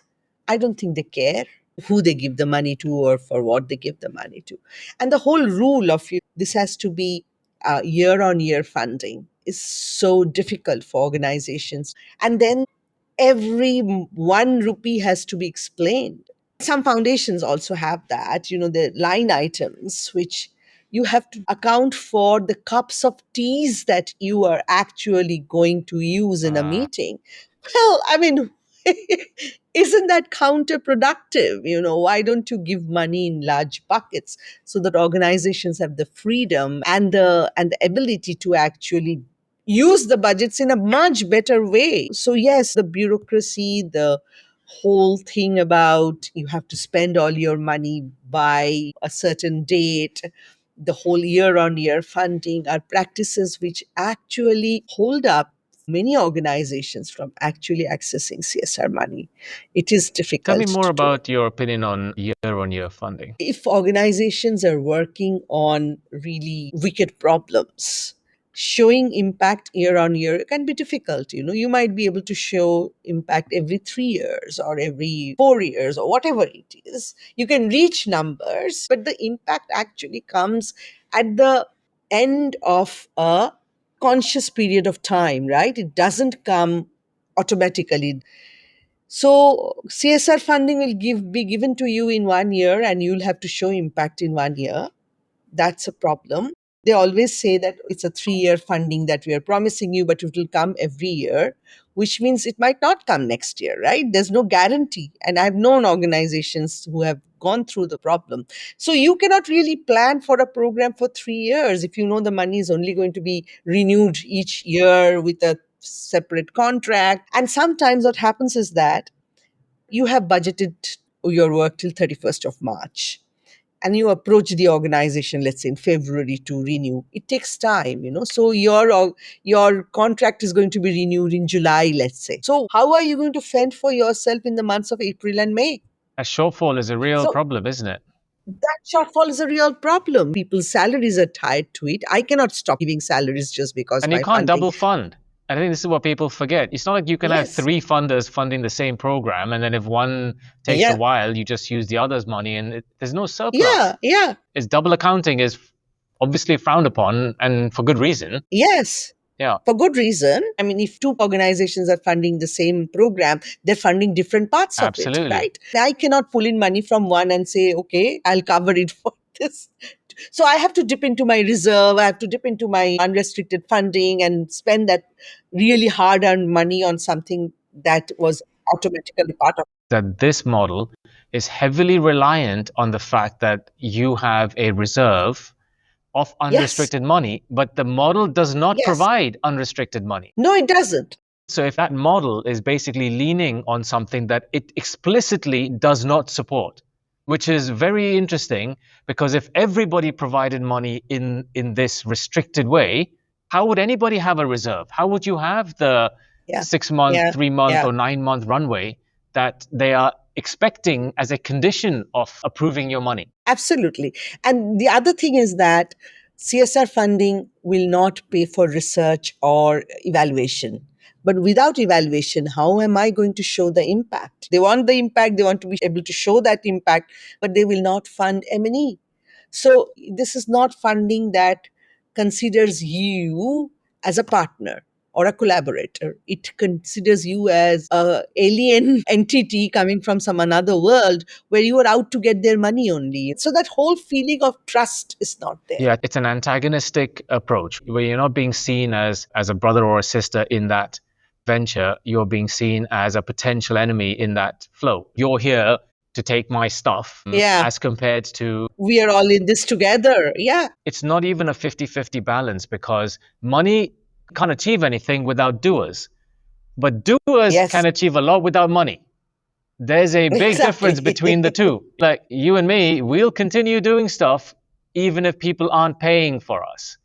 I don't think they care who they give the money to or for what they give the money to. And the whole rule of this has to be year on year funding is so difficult for organizations. And then every 1 rupee has to be explained. Some foundations also have that, the line items, which you have to account for the cups of teas that you are actually going to use in a meeting. Well, I mean, isn't that counterproductive? Why don't you give money in large buckets so that organizations have the freedom and the ability to actually use the budgets in a much better way? So yes, the bureaucracy, the whole thing about you have to spend all your money by a certain date, the whole year on year funding are practices which actually hold up many organizations from actually accessing CSR money. It is Tell me difficult more to do it. about your opinion on year-on-year funding. If organizations are working on really wicked problems, showing impact year on year can be difficult. You might be able to show impact every 3 years or every 4 years or whatever it is. You can reach numbers, but the impact actually comes at the end of a conscious period of time, right? It doesn't come automatically. So CSR funding will be given to you in 1 year, and you'll have to show impact in 1 year. That's a problem. They always say that it's a 3 year funding that we are promising you, but it will come every year, which means it might not come next year, right? There's no guarantee. And I've known organizations who have gone through the problem. So you cannot really plan for a program for 3 years if you know the money is only going to be renewed each year with a separate contract. And sometimes what happens is that you have budgeted your work till 31st of March. and you approach the organization, let's say in February, to renew, it takes time, so your contract is going to be renewed in July, let's say. So how are you going to fend for yourself in the months of April and May? A shortfall is a real So problem, isn't it? that shortfall is a real problem. People's salaries are tied to it. I cannot stop giving salaries just because And you my can't funding. double fund. And I think this is what people forget. It's not like you can have Yes. three funders funding the same program, and then if one takes a Yeah. while, you just use the other's money, and there's no surplus. Yeah. Yeah. It's double accounting is obviously frowned upon, and for good reason. Yes. Yeah, For good reason. I mean, if two organizations are funding the same program, they're funding different parts of it, absolutely. right? I cannot pull in money from one and say, okay, I'll cover it for this. So I have to dip into my reserve, I have to dip into my unrestricted funding and spend that really hard earned money on something that was automatically part of. That this model is heavily reliant on the fact that you have a reserve of Yes. unrestricted money, but the model does not Yes. provide unrestricted money. No, it doesn't. So if that model is basically leaning on something that it explicitly does not support, which is very interesting because if everybody provided money in this restricted way, how would anybody have a reserve? How would you have the Yeah. 6 month, Yeah. 3 month, Yeah. or 9 month runway that they are expecting as a condition of approving your money? Absolutely. And the other thing is that CSR funding will not pay for research or evaluation. But without evaluation, how am I going to show the impact? They want the impact, they want to be able to show that impact, but they will not fund M&E. So this is not funding that considers you as a partner or a collaborator. It considers you as a alien entity coming from some another world where you are out to get their money only. So that whole feeling of trust is not there. Yeah, it's an antagonistic approach where you're not being seen as a brother or a sister in that venture. You're being seen as a potential enemy in that flow. You're here to take my stuff, Yeah. as compared to We are all in this together. Yeah. it's not even a 50-50 balance because money can't achieve anything without doers, but doers Yes. can achieve a lot without money. There's a big difference between the Exactly. two. Like you and me, we'll continue doing stuff even if people aren't paying for us,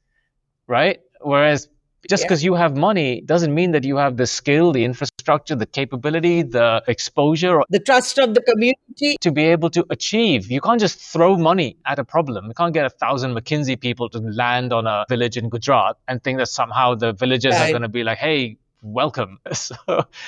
right? Whereas just Yeah. because you have money doesn't mean that you have the skill, the infrastructure, the capability, the exposure The trust of the community. to be able to achieve. You can't just throw money at a problem. You can't get 1,000 McKinsey people to land on a village in Gujarat and think that somehow the villagers are Right. going to be like, "Hey, welcome." So,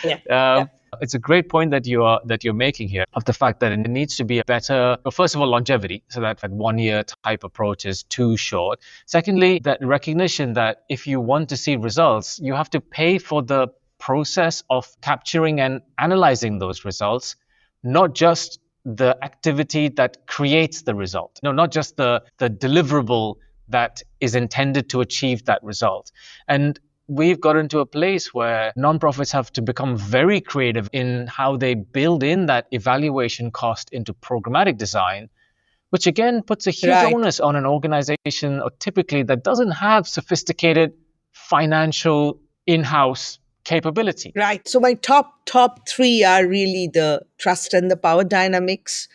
Yeah. Yeah. um, it's a great point that you're making here of the fact that it needs to be a better, well, first of all, longevity, so that 1 year type approach is too short. Secondly, that recognition that if you want to see results, you have to pay for the process of capturing and analyzing those results, not just the activity that creates the result. No, not just the deliverable that is intended to achieve that result. And we've got into a place where nonprofits have to become very creative in how they build in that evaluation cost into programmatic design, which again puts a huge Right. onus on an organization or typically that doesn't have sophisticated financial in-house capability. Right. So my top three are really the trust and the power dynamics,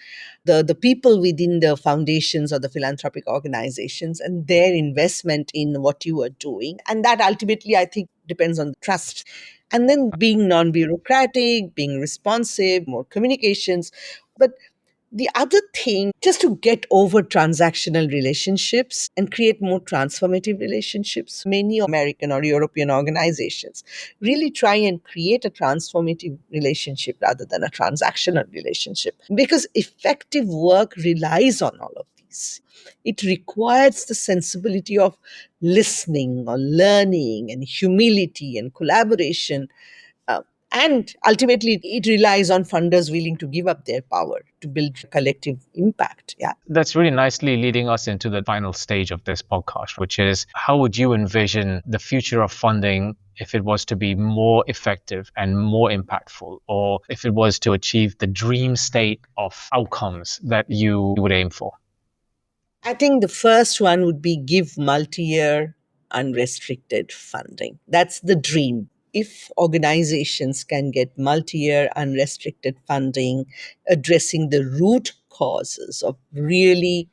the people within the foundations or the philanthropic organizations and their investment in what you are doing. And that ultimately I think depends on the trust. And then being non-bureaucratic, being responsive, more communications. But the other thing, just to get over transactional relationships and create more transformative relationships, many American or European organizations really try and create a transformative relationship rather than a transactional relationship because effective work relies on all of these. It requires the sensibility of listening or learning and humility and collaboration, uh, and ultimately, it relies on funders willing to give up their power to build collective impact. Yeah. That's really nicely leading us into the final stage of this podcast, which is how would you envision the future of funding if it was to be more effective and more impactful, or if it was to achieve the dream state of outcomes that you would aim for? I think the first one would be give multi year unrestricted funding. That's the dream. If organizations can get multi year unrestricted funding, addressing the root causes of really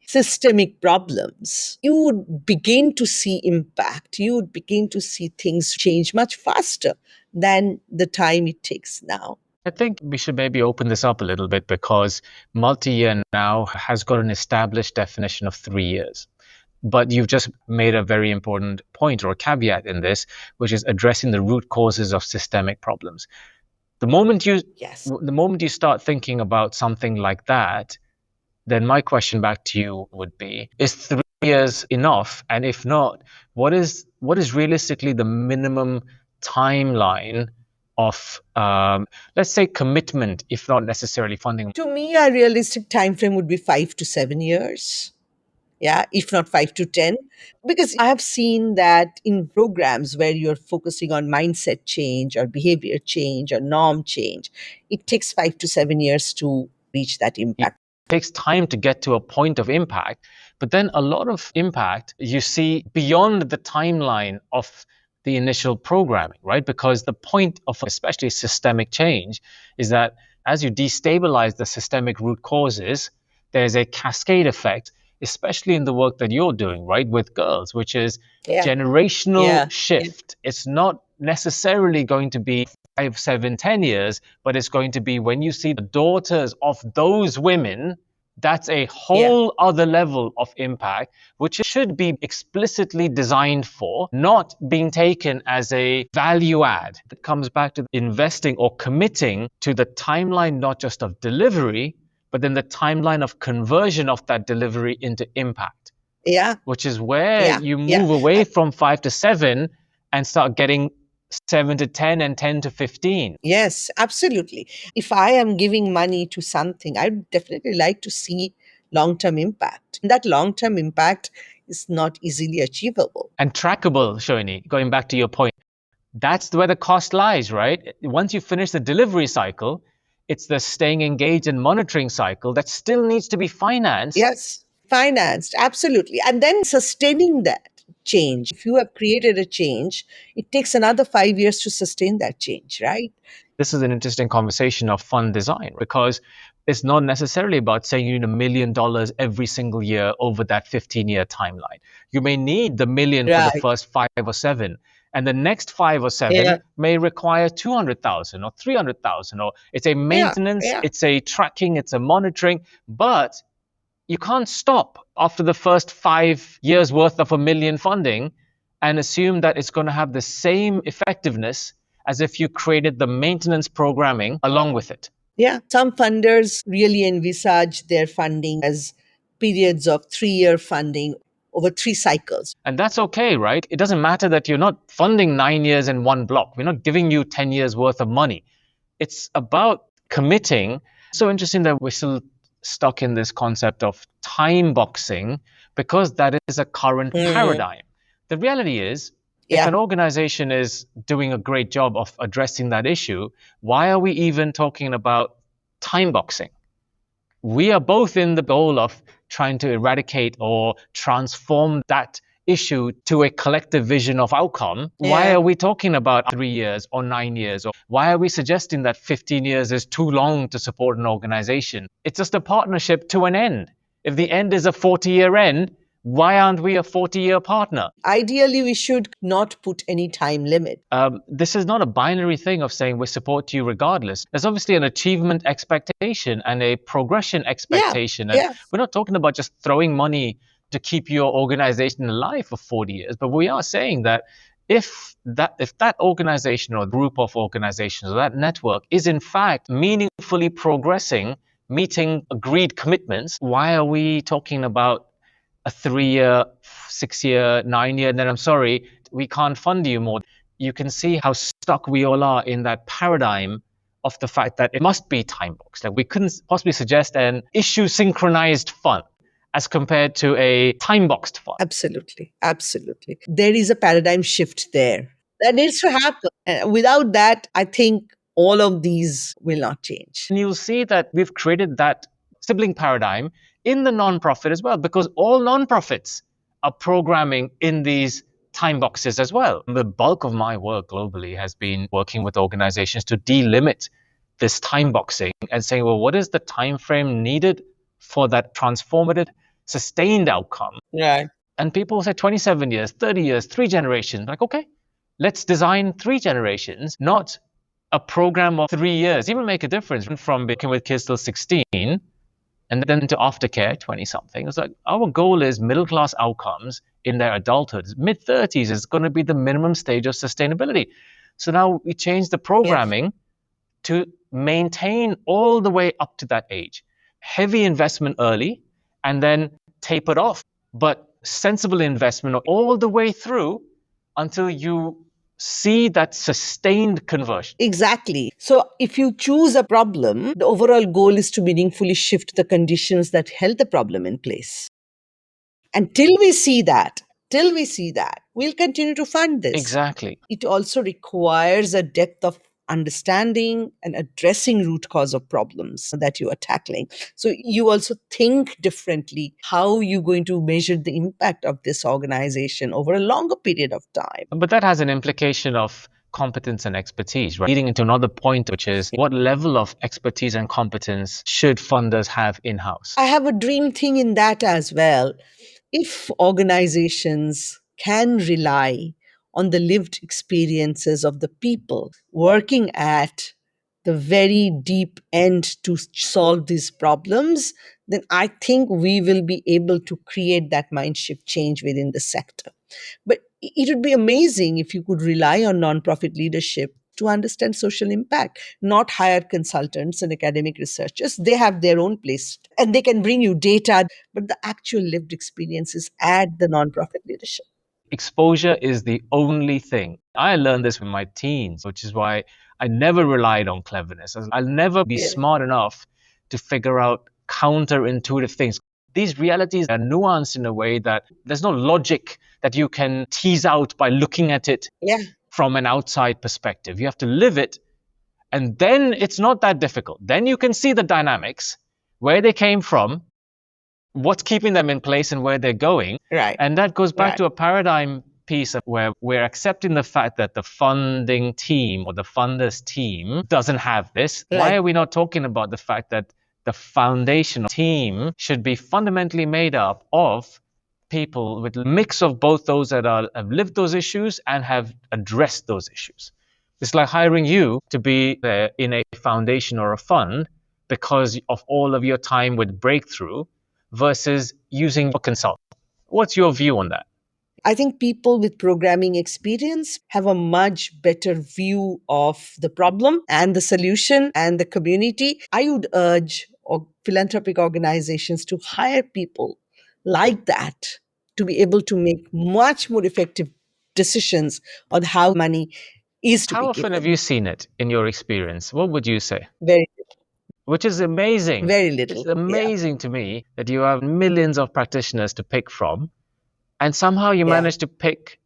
systemic problems, you would begin to see impact. You would begin to see things change much faster than the time it takes now. I think we should maybe open this up a little bit because multi-year now has got an established definition of 3 years. But you've just made a very important point or caveat in this, which is addressing the root causes of systemic problems. The moment you Yes. the moment you start thinking about something like that, then my question back to you would be, is 3 years enough? And if not, what is realistically the minimum timeline of, let's say, commitment, if not necessarily funding? To me, a realistic time frame would be 5 to 7 years. Yeah, if not 5 to 10. Because I have seen that in programs where you're focusing on mindset change or behavior change or norm change, it takes 5 to 7 years to reach that impact. It takes time to get to a point of impact, but then a lot of impact you see beyond the timeline of the initial programming, right? Because the point of especially systemic change is that as you destabilize the systemic root causes, there's a cascade effect, especially in the work that you're doing, right, with girls, which is Yeah. generational Yeah. shift. It's not necessarily going to be 5, 7, 10 years, but it's going to be when you see the daughters of those women, that's a Yeah. whole other level of impact, which should be explicitly designed for, not being taken as a value add. That comes back to investing or committing to the timeline, not just of delivery, but then the timeline of conversion of that delivery into impact, Yeah. which is where Yeah. you Yeah. move away from 5 to 7 and start getting 7 to 10 and 10 to 15. Yes, absolutely. If I am giving money to something, I'd definitely like to see long term impact. And that long term impact is not easily achievable. And trackable, Shoini, going back to your point, that's where the cost lies, right? Once you finish the delivery cycle, it's the staying engaged and monitoring cycle that still needs to be financed. Yes, financed, absolutely. And then sustaining that change. If you have created a change, it takes another 5 years to sustain that change, right? This is an interesting conversation of fund design because it's not necessarily about saying you need $1 million every single year over that 15-year timeline. You may need the million for the Right. first 5 or 7, and the next 5 or 7 Yeah. may require 200,000 or 300,000, or it's a Yeah. maintenance, Yeah. it's a tracking, it's a monitoring, but you can't stop after the first 5 years worth of $1 million funding and assume that it's going to have the same effectiveness as if you created the maintenance programming along with it. Yeah. Some funders really envisage their funding as periods of 3 year funding over 3 cycles. And that's okay, right? It doesn't matter that you're not funding 9 years in one block. We're not giving you 10 years worth of money. It's about committing. So interesting that we're still stuck in this concept of time boxing because that is a current Mm. paradigm. The reality is, if Yeah. an organization is doing a great job of addressing that issue, why are we even talking about time boxing? We are both in the goal of trying to eradicate or transform that issue to a collective vision of outcome. Why Yeah. are we talking about 3 years or 9 years? Or why are we suggesting that 15 years is too long to support an organization? It's just a partnership to an end. If the end is a 40-year end, why aren't we a 40-year partner? Ideally, we should not put any time limit. This is not a binary thing of saying we support you regardless. There's obviously an achievement expectation and a progression Yeah. expectation. And Yeah. we're not talking about just throwing money to keep your organization alive for 40 years, but we are saying that if that organization or group of organizations or that network is in fact meaningfully progressing, meeting agreed commitments, why are we talking about a 3 year, 6 year, 9 year, and then I'm sorry, we can't fund you more? You can see how stuck we all are in that paradigm of the fact that it must be time boxed. Like we couldn't possibly suggest an issue synchronized fund as compared to a time boxed fund. Absolutely. Absolutely. There is a paradigm shift there that needs to happen. Without that, I think all of these will not change. And you'll see that we've created that sibling paradigm in the nonprofit as well, because all nonprofits are programming in these time boxes as well. The bulk of my work globally has been working with organizations to delimit this time boxing and saying, well, what is the time frame needed for that transformative sustained outcome. Right. And people say 27 years, 30 years, 3 generations. Like, okay, let's design 3 generations, not a program of 3 years. Even make a difference from working with kids till 16 and then to aftercare 20 something. It's like our goal is middle class outcomes in their adulthood. Mid 30s is going to be the minimum stage of sustainability. So now we change the Yes. programming to maintain all the way up to that age. Heavy investment early and then tapered off, but sensible investment all the way through until you see that sustained conversion. Exactly. So if you choose a problem, the overall goal is to meaningfully shift the conditions that held the problem in place. Until we see that, we'll continue to fund this. Exactly. It also requires a depth of understanding and addressing root cause of problems that you are tackling. So you also think differently how you're going to measure the impact of this organization over a longer period of time. But that has an implication of competence and expertise, right? Leading into another point, which is what level of expertise and competence should funders have in house? I have a dream thing in that as well. If organizations can rely on the lived experiences of the people working at the very deep end to solve these problems, then I think we will be able to create that mind shift change within the sector. But it would be amazing if you could rely on nonprofit leadership to understand social impact, not hire consultants and academic researchers. They have their own place and they can bring you data, but the actual lived experiences add the nonprofit leadership. Exposure is the only thing. I learned this in my teens, which is why I never relied on cleverness. I'll never be Yeah. smart enough to figure out counterintuitive things. These realities are nuanced in a way that there's no logic that you can tease out by looking at it Yeah. from an outside perspective. You have to live it, and then it's not that difficult. Then you can see the dynamics, where they came from, what's keeping them in place and where they're going. Right. And that goes back Right. to a paradigm piece of where we're accepting the fact that the funding team or the funders team doesn't have this. Why Right. are we not talking about the fact that the foundation team should be fundamentally made up of people with a mix of both those that have lived those issues and have addressed those issues? It's like hiring you to be there in a foundation or a fund because of all of your time with Breakthrough versus using a consultant. What's your view on that? I think people with programming experience have a much better view of the problem and the solution and the community. I would urge philanthropic organizations to hire people like that to be able to make much more effective decisions on how money is to How be often have given. you seen it in your experience? What would you say? Very, Which is amazing. very It's little. Yeah. amazing to me that you have millions of practitioners to pick from, and somehow you Yeah. manage to pick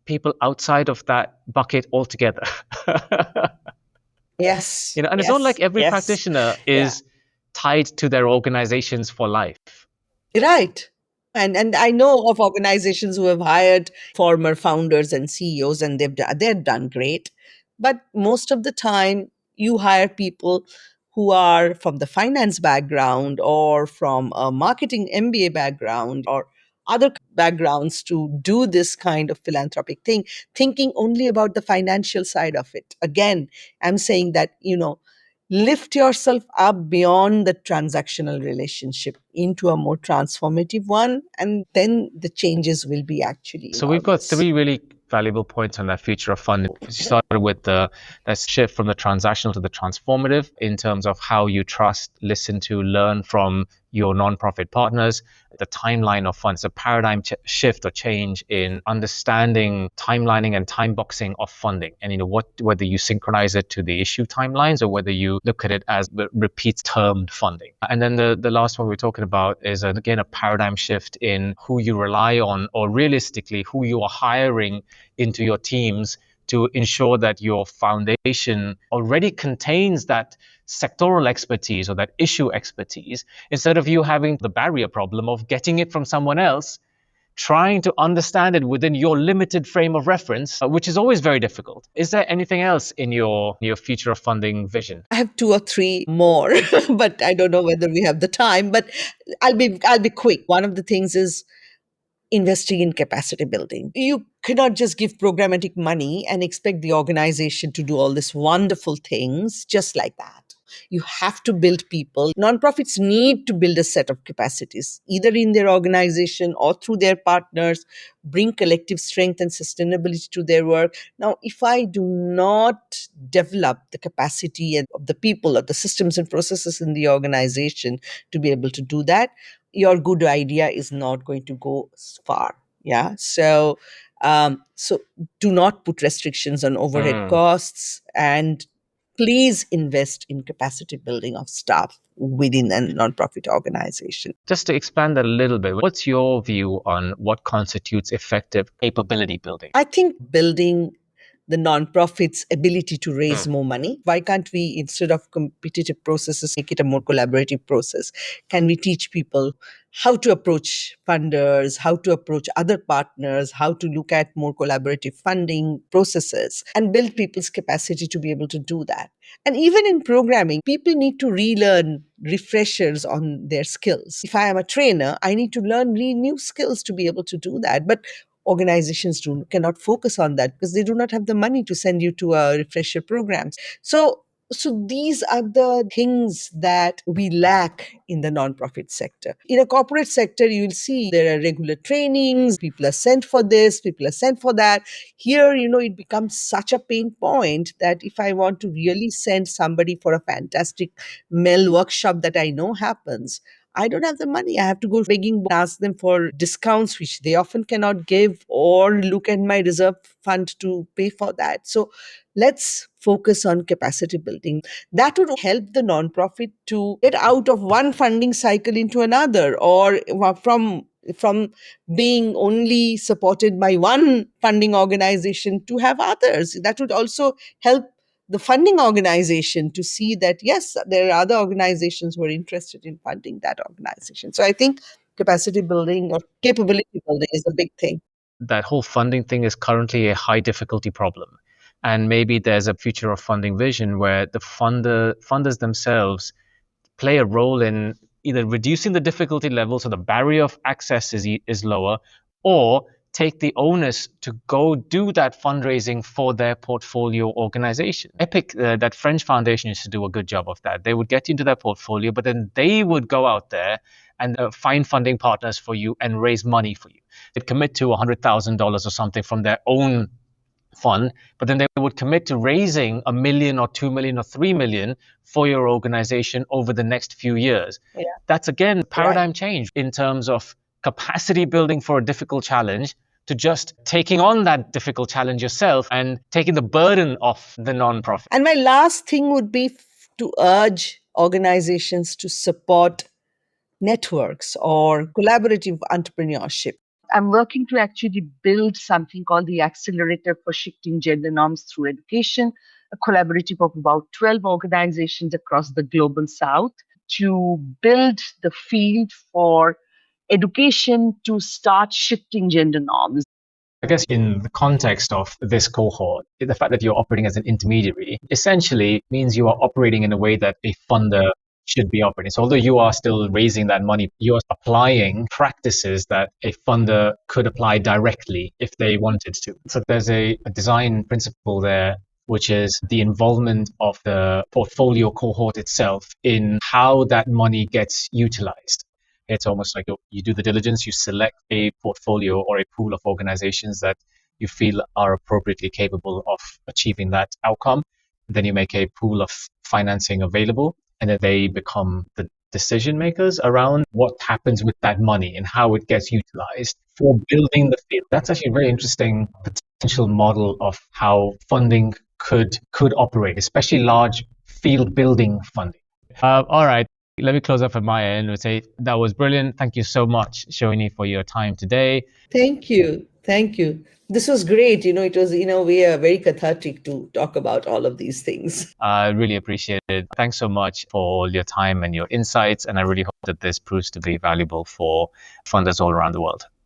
people outside of that bucket altogether. Yes. And it's not like Yes. every Yes. practitioner Yeah. is tied to their organizations for life. Right. And I know of organizations who have hired former founders and CEOs and they've done great. But most of the time you hire people who are from the finance background or from a marketing MBA background or other backgrounds to do this kind of philanthropic thing, thinking only about the financial side of it. Again, I'm saying that, lift yourself up beyond the transactional relationship into a more transformative one, and then the changes will be actually So we've got enormous. three really valuable points on that future of funding. You started with that shift from the transactional to the transformative in terms of how you trust, listen to, learn from your nonprofit partners, the timeline of funds, a paradigm shift or change in understanding timelining and time boxing of funding, and whether you synchronize it to the issue timelines or whether you look at it as repeat termed funding. And then the last one we're talking about is again a paradigm shift in who you rely on, or realistically who you are hiring into your teams to ensure that your foundation already contains that sectoral expertise or that issue expertise, instead of you having the barrier problem of getting it from someone else trying to understand it within your limited frame of reference, which is always very difficult. Is there anything else in your future of funding vision? I have two or three more, but I don't know whether we have the time. But I'll be quick. One of the things is investing in capacity building. You cannot just give programmatic money and expect the organization to do all these wonderful things just like that. You have to build people. Nonprofits need to build a set of capacities, either in their organization or through their partners, bring collective strength and sustainability to their work. Now, if I do not develop the capacity of the people or the systems and processes in the organization to be able to do that, your good idea is not going to go far. Yeah. So do not put restrictions on overhead costs, and please invest in capacity building of staff within a nonprofit organization. Just to expand that a little bit, what's your view on what constitutes effective capability building? I think building the nonprofit's ability to raise more money. Why can't we, instead of competitive processes, make it a more collaborative process? Can we teach people how to approach funders, how to approach other partners, how to look at more collaborative funding processes, and build people's capacity to be able to do that? And even in programming, people need to relearn refreshers on their skills. If I am a trainer, I need to learn new skills to be able to do that. But organizations cannot focus on that because they do not have the money to send you to a refresher programs. So these are the things that we lack in the nonprofit sector. In a corporate sector, you'll see there are regular trainings, people are sent for this, people are sent for that. Here, it becomes such a pain point that if I want to really send somebody for a fantastic MEL workshop that I know happens, I don't have the money. I have to go begging, ask them for discounts, which they often cannot give, or look at my reserve fund to pay for that. So let's focus on capacity building. That would help the nonprofit to get out of one funding cycle into another, or from being only supported by one funding organization to have others. That would also help the funding organization to see that, yes, there are other organizations who are interested in funding that organization. So I think capacity building or capability building is a big thing. That whole funding thing is currently a high difficulty problem. And maybe there's a future of funding vision where the funders themselves play a role in either reducing the difficulty level so the barrier of access is lower, or take the onus to go do that fundraising for their portfolio organization. Epic, that French foundation, used to do a good job of that. They would get into their portfolio, but then they would go out there and find funding partners for you and raise money for you. They'd commit to $100,000 or something from their own fund, but then they would commit to raising $1 million or $2 million or $3 million for your organization over the next few years. Yeah. That's again paradigm change in terms of capacity building for a difficult challenge to just taking on that difficult challenge yourself and taking the burden off the nonprofit. And my last thing would be to urge organizations to support networks or collaborative entrepreneurship. I'm working to actually build something called the Accelerator for Shifting Gender Norms Through Education, a collaborative of about 12 organizations across the global south to build the field for education to start shifting gender norms. I guess in the context of this cohort, the fact that you're operating as an intermediary essentially means you are operating in a way that a funder should be operating. So although you are still raising that money, you are applying practices that a funder could apply directly if they wanted to. So there's a design principle there, which is the involvement of the portfolio cohort itself in how that money gets utilized. It's almost like you do the diligence, you select a portfolio or a pool of organizations that you feel are appropriately capable of achieving that outcome. Then you make a pool of financing available, and then they become the decision makers around what happens with that money and how it gets utilized for building the field. That's actually a very interesting potential model of how funding could operate, especially large field building funding. All right. Let me close up at my end and say that was brilliant. Thank you so much, Sohini, for your time today. Thank you. Thank you. This was great. It was, we are very cathartic to talk about all of these things. I really appreciate it. Thanks so much for all your time and your insights. And I really hope that this proves to be valuable for funders all around the world.